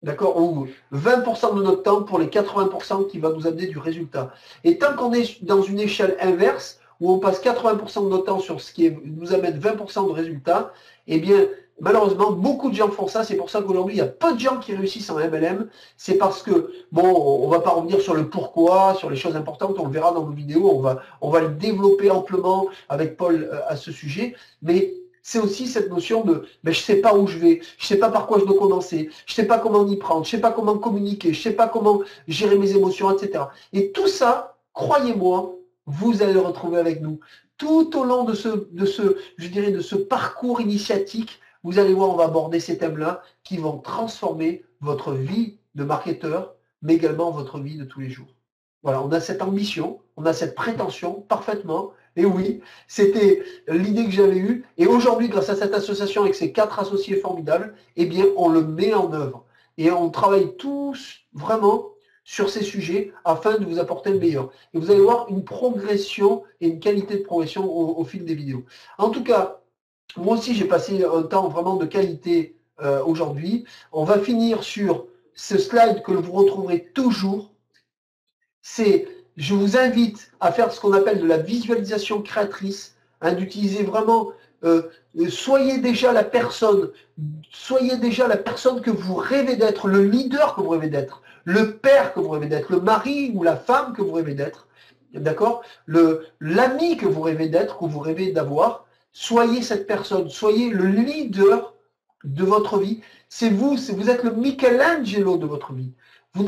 d'accord, ou 20% de notre temps pour les 80% qui va nous amener du résultat. Et tant qu'on est dans une échelle inverse, où on passe 80% de notre temps sur ce qui nous amène 20% de résultats, eh bien, malheureusement, beaucoup de gens font ça. C'est pour ça qu'aujourd'hui, il y a peu de gens qui réussissent en MLM. C'est parce que, bon, on ne va pas revenir sur le pourquoi, sur les choses importantes, on le verra dans nos vidéos, on va le développer amplement avec Paul à ce sujet, mais c'est aussi cette notion de je ne sais pas où je vais, je ne sais pas par quoi je dois commencer, je ne sais pas comment m'y prendre, je ne sais pas comment communiquer, je ne sais pas comment gérer mes émotions, etc. Et tout ça, croyez-moi, vous allez le retrouver avec nous. Tout au long de ce parcours initiatique, vous allez voir, on va aborder ces thèmes-là qui vont transformer votre vie de marketeur, mais également votre vie de tous les jours. Voilà, on a cette ambition, on a cette prétention parfaitement. Et oui, c'était l'idée que j'avais eue. Et aujourd'hui, grâce à cette association avec ces 4 associés formidables, eh bien, on le met en œuvre. Et on travaille tous vraiment sur ces sujets afin de vous apporter le meilleur. Et vous allez voir une progression et une qualité de progression au fil des vidéos. En tout cas, moi aussi, j'ai passé un temps vraiment de qualité aujourd'hui. On va finir sur ce slide que vous retrouverez toujours. Je vous invite à faire ce qu'on appelle de la visualisation créatrice, hein, d'utiliser vraiment, soyez déjà la personne que vous rêvez d'être, le leader que vous rêvez d'être, le père que vous rêvez d'être, le mari ou la femme que vous rêvez d'être, d'accord, l'ami que vous rêvez d'être, que vous rêvez d'avoir. Soyez cette personne, soyez le leader de votre vie. Vous êtes le Michelangelo de votre vie. Vous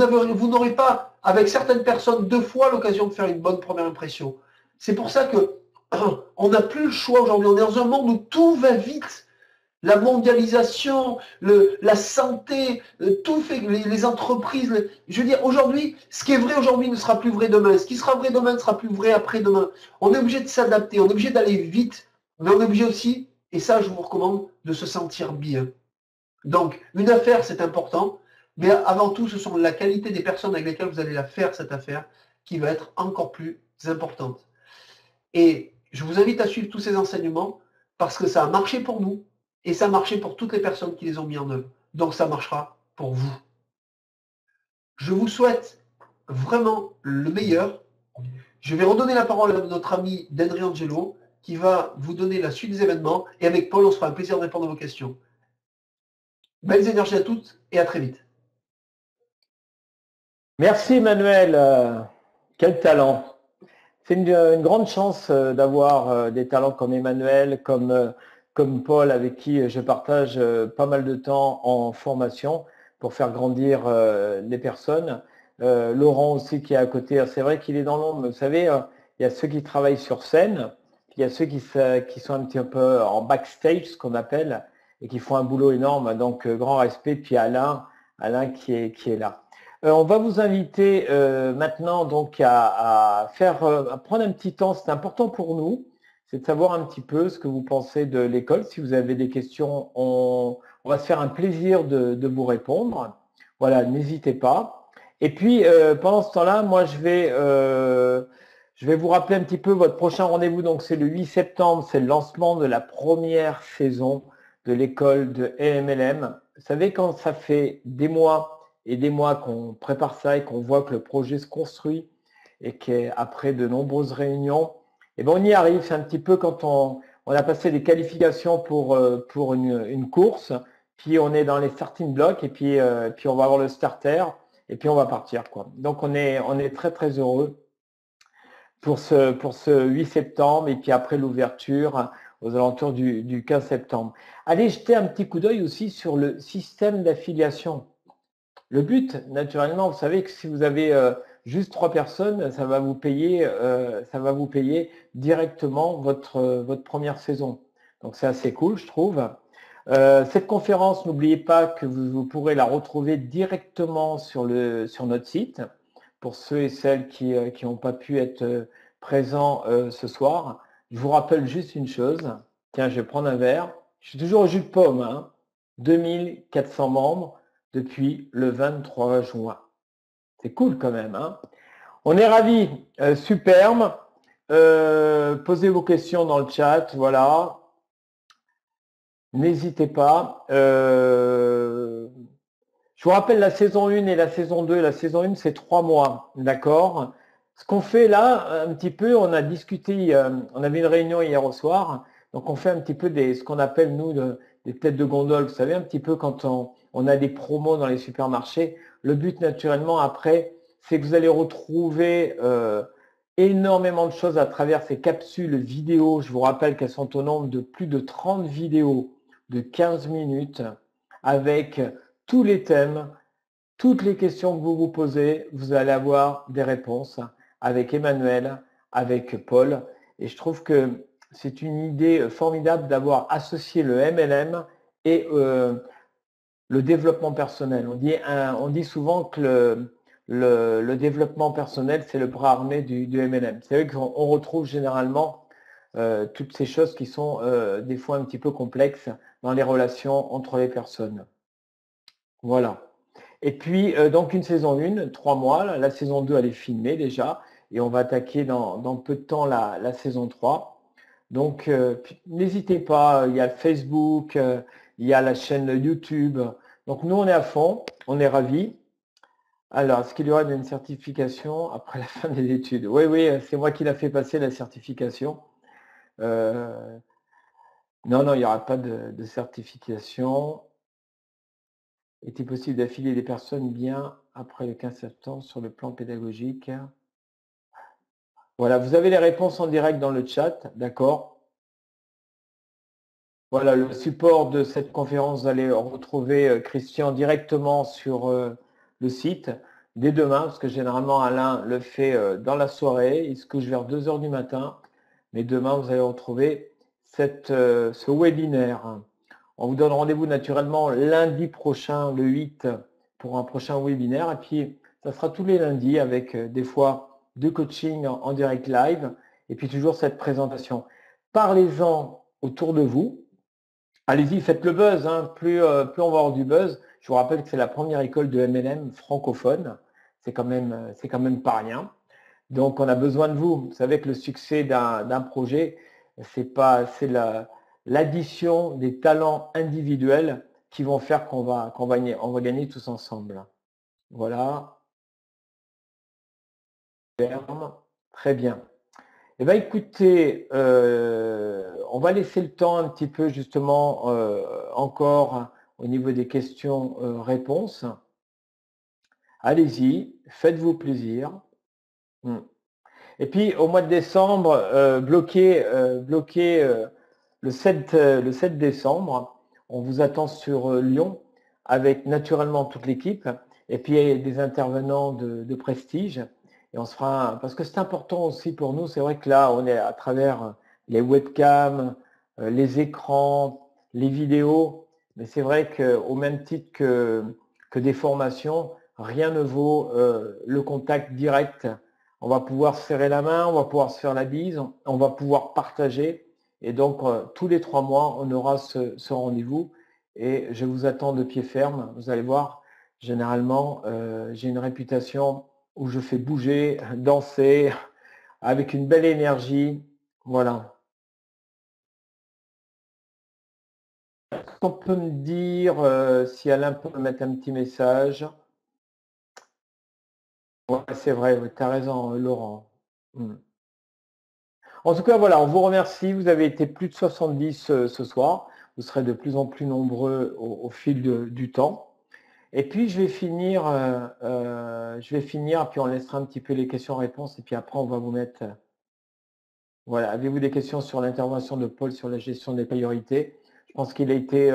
n'aurez pas, avec certaines personnes, 2 fois l'occasion de faire une bonne première impression. C'est pour ça que on n'a plus le choix aujourd'hui. On est dans un monde où tout va vite. La mondialisation, la santé, tout fait, les entreprises. Je veux dire, aujourd'hui, ce qui est vrai aujourd'hui ne sera plus vrai demain. Ce qui sera vrai demain ne sera plus vrai après-demain. On est obligé de s'adapter, on est obligé d'aller vite, mais on est obligé aussi, et ça je vous recommande, de se sentir bien. Donc, une affaire, c'est important, mais avant tout, ce sont la qualité des personnes avec lesquelles vous allez la faire, cette affaire, qui va être encore plus importante. Et je vous invite à suivre tous ces enseignements, parce que ça a marché pour nous, et ça a marché pour toutes les personnes qui les ont mis en œuvre. Donc, ça marchera pour vous. Je vous souhaite vraiment le meilleur. Je vais redonner la parole à notre ami Denry Angelo, qui va vous donner la suite des événements, et avec Paul, on se fera un plaisir de répondre à vos questions. Belles énergies à toutes et à très vite. Merci Emmanuel, quel talent. C'est une grande chance d'avoir des talents comme Emmanuel, comme Paul, avec qui je partage pas mal de temps en formation pour faire grandir les personnes. Laurent aussi qui est à côté, c'est vrai qu'il est dans l'ombre. Vous savez, il y a ceux qui travaillent sur scène, puis il y a ceux qui sont un petit peu en backstage, ce qu'on appelle, et qui font un boulot énorme. Donc, grand respect. Puis Alain qui est là. On va vous inviter maintenant donc à prendre un petit temps. C'est important pour nous, c'est de savoir un petit peu ce que vous pensez de l'école. Si vous avez des questions, on va se faire un plaisir de vous répondre. Voilà, n'hésitez pas. Et puis pendant ce temps-là, moi je vais vous rappeler un petit peu votre prochain rendez-vous. Donc c'est le 8 septembre, c'est le lancement de la première saison de l'école de EMLM. Vous savez, quand ça fait des mois et des mois qu'on prépare ça et qu'on voit que le projet se construit et qu'après de nombreuses réunions, eh ben on y arrive. C'est un petit peu quand on a passé des qualifications pour une course, puis on est dans les starting blocks et puis on va avoir le starter et puis on va partir, quoi. Donc on est très très heureux pour ce 8 septembre et puis après l'ouverture aux alentours du 15 septembre. Allez jeter un petit coup d'œil aussi sur le système d'affiliation. Le but, naturellement, vous savez que si vous avez juste 3 personnes, ça va vous payer directement votre première saison. Donc c'est assez cool, je trouve. Cette conférence, n'oubliez pas que vous pourrez la retrouver directement sur notre site pour ceux et celles qui n'ont pas pu être présents ce soir. Je vous rappelle juste une chose. Tiens, je vais prendre un verre. Je suis toujours au jus de pomme, hein. 2400 membres depuis le 23 juin. C'est cool quand même, hein. On est ravis. Superbe. Posez vos questions dans le chat. Voilà. N'hésitez pas. Je vous rappelle la saison 1 et la saison 2. La saison 1, c'est 3 mois. D'accord? Ce qu'on fait là, un petit peu, on a discuté, on avait une réunion hier au soir. Donc, on fait un petit peu ce qu'on appelle, nous, des têtes de gondole. Vous savez, un petit peu quand on a des promos dans les supermarchés. Le but, naturellement, après, c'est que vous allez retrouver énormément de choses à travers ces capsules vidéo. Je vous rappelle qu'elles sont au nombre de plus de 30 vidéos de 15 minutes avec tous les thèmes, toutes les questions que vous vous posez. Vous allez avoir des réponses avec Emmanuel, avec Paul. Et je trouve que c'est une idée formidable d'avoir associé le MLM et le développement personnel. On dit souvent que le développement personnel, c'est le bras armé du MLM. C'est vrai qu'on retrouve généralement toutes ces choses qui sont des fois un petit peu complexes dans les relations entre les personnes. Voilà. Et puis, donc une saison 1, 3 mois. La saison 2, elle est filmée déjà. Et on va attaquer dans peu de temps la saison 3. Donc, n'hésitez pas, il y a le Facebook, il y a la chaîne YouTube. Donc, nous, on est à fond, on est ravis. Alors, est-ce qu'il y aura une certification après la fin des études? Oui, oui, c'est moi qui l'a fait passer, la certification. Non, non, il n'y aura pas de certification. Est-il possible d'affilier des personnes bien après le 15 septembre sur le plan pédagogique? Voilà, vous avez les réponses en direct dans le chat, d'accord? Voilà, le support de cette conférence, vous allez retrouver Christian directement sur le site dès demain, parce que généralement Alain le fait dans la soirée, il se couche vers 2 h du matin, mais demain vous allez retrouver ce webinaire. On vous donne rendez-vous naturellement lundi prochain, le 8, pour un prochain webinaire, et puis ça sera tous les lundis avec des fois 2 coachings en direct live, et puis toujours cette présentation. Parlez-en autour de vous. Allez-y, faites le buzz, hein. Plus on va avoir du buzz. Je vous rappelle que c'est la première école de MLM francophone. C'est quand même pas rien. Donc, on a besoin de vous. Vous savez que le succès d'un projet, c'est l'addition des talents individuels qui vont faire qu'on va gagner tous ensemble. Voilà. Très bien. Eh bien, écoutez, on va laisser le temps un petit peu justement encore au niveau des questions-réponses. Allez-y, faites-vous plaisir. Et puis, au mois de décembre, bloquez le 7 décembre. On vous attend sur Lyon avec naturellement toute l'équipe et puis des intervenants de prestige. Et on se fera, parce que c'est important aussi pour nous, c'est vrai que là, on est à travers les webcams, les écrans, les vidéos, mais c'est vrai qu'au même titre que des formations, rien ne vaut le contact direct. On va pouvoir se serrer la main, on va pouvoir se faire la bise, on va pouvoir partager. Et donc, tous les 3 mois, on aura ce rendez-vous. Et je vous attends de pied ferme. Vous allez voir, généralement, j'ai une réputation où je fais bouger, danser, avec une belle énergie. Voilà. Est-ce qu'on peut me dire si Alain peut me mettre un petit message? Ouais, c'est vrai, tu as raison, Laurent. En tout cas, voilà, on vous remercie. Vous avez été plus de 70 ce soir. Vous serez de plus en plus nombreux au fil du temps. Et puis, je vais finir, puis on laissera un petit peu les questions-réponses. Et puis après, on va vous mettre... voilà, avez-vous des questions sur l'intervention de Paul sur la gestion des priorités? Je pense qu'il a été,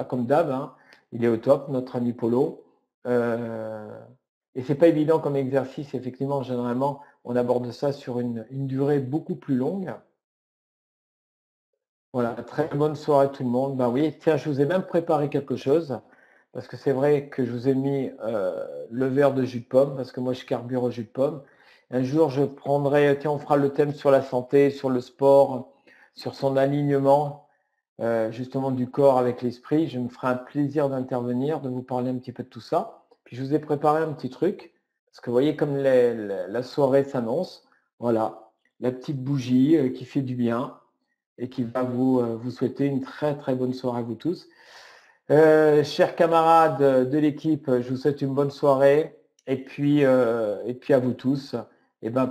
comme d'hab, hein, il est au top, notre ami Polo. Et c'est pas évident comme exercice, effectivement, généralement, on aborde ça sur une durée beaucoup plus longue. Voilà, très bonne soirée à tout le monde. Ben oui, tiens, je vous ai même préparé quelque chose, parce que c'est vrai que je vous ai mis le verre de jus de pomme, parce que moi je carbure au jus de pomme. Un jour, je prendrai, tiens, on fera le thème sur la santé, sur le sport, sur son alignement, justement du corps avec l'esprit. Je me ferai un plaisir d'intervenir, de vous parler un petit peu de tout ça. Puis je vous ai préparé un petit truc, parce que vous voyez comme la soirée s'annonce. Voilà, la petite bougie qui fait du bien et qui va vous souhaiter une très très bonne soirée à vous tous. Chers camarades de l'équipe, je vous souhaite une bonne soirée et puis à vous tous,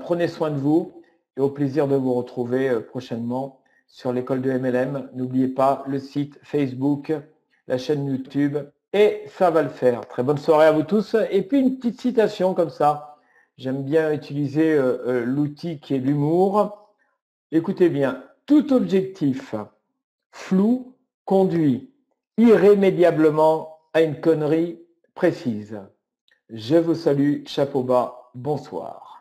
prenez soin de vous et au plaisir de vous retrouver prochainement sur l'école de MLM. N'oubliez pas le site Facebook, la chaîne YouTube et ça va le faire. Très bonne soirée à vous tous et puis une petite citation comme ça. J'aime bien utiliser l'outil qui est l'humour. Écoutez bien, tout objectif flou conduit irrémédiablement à une connerie précise. Je vous salue, chapeau bas, bonsoir.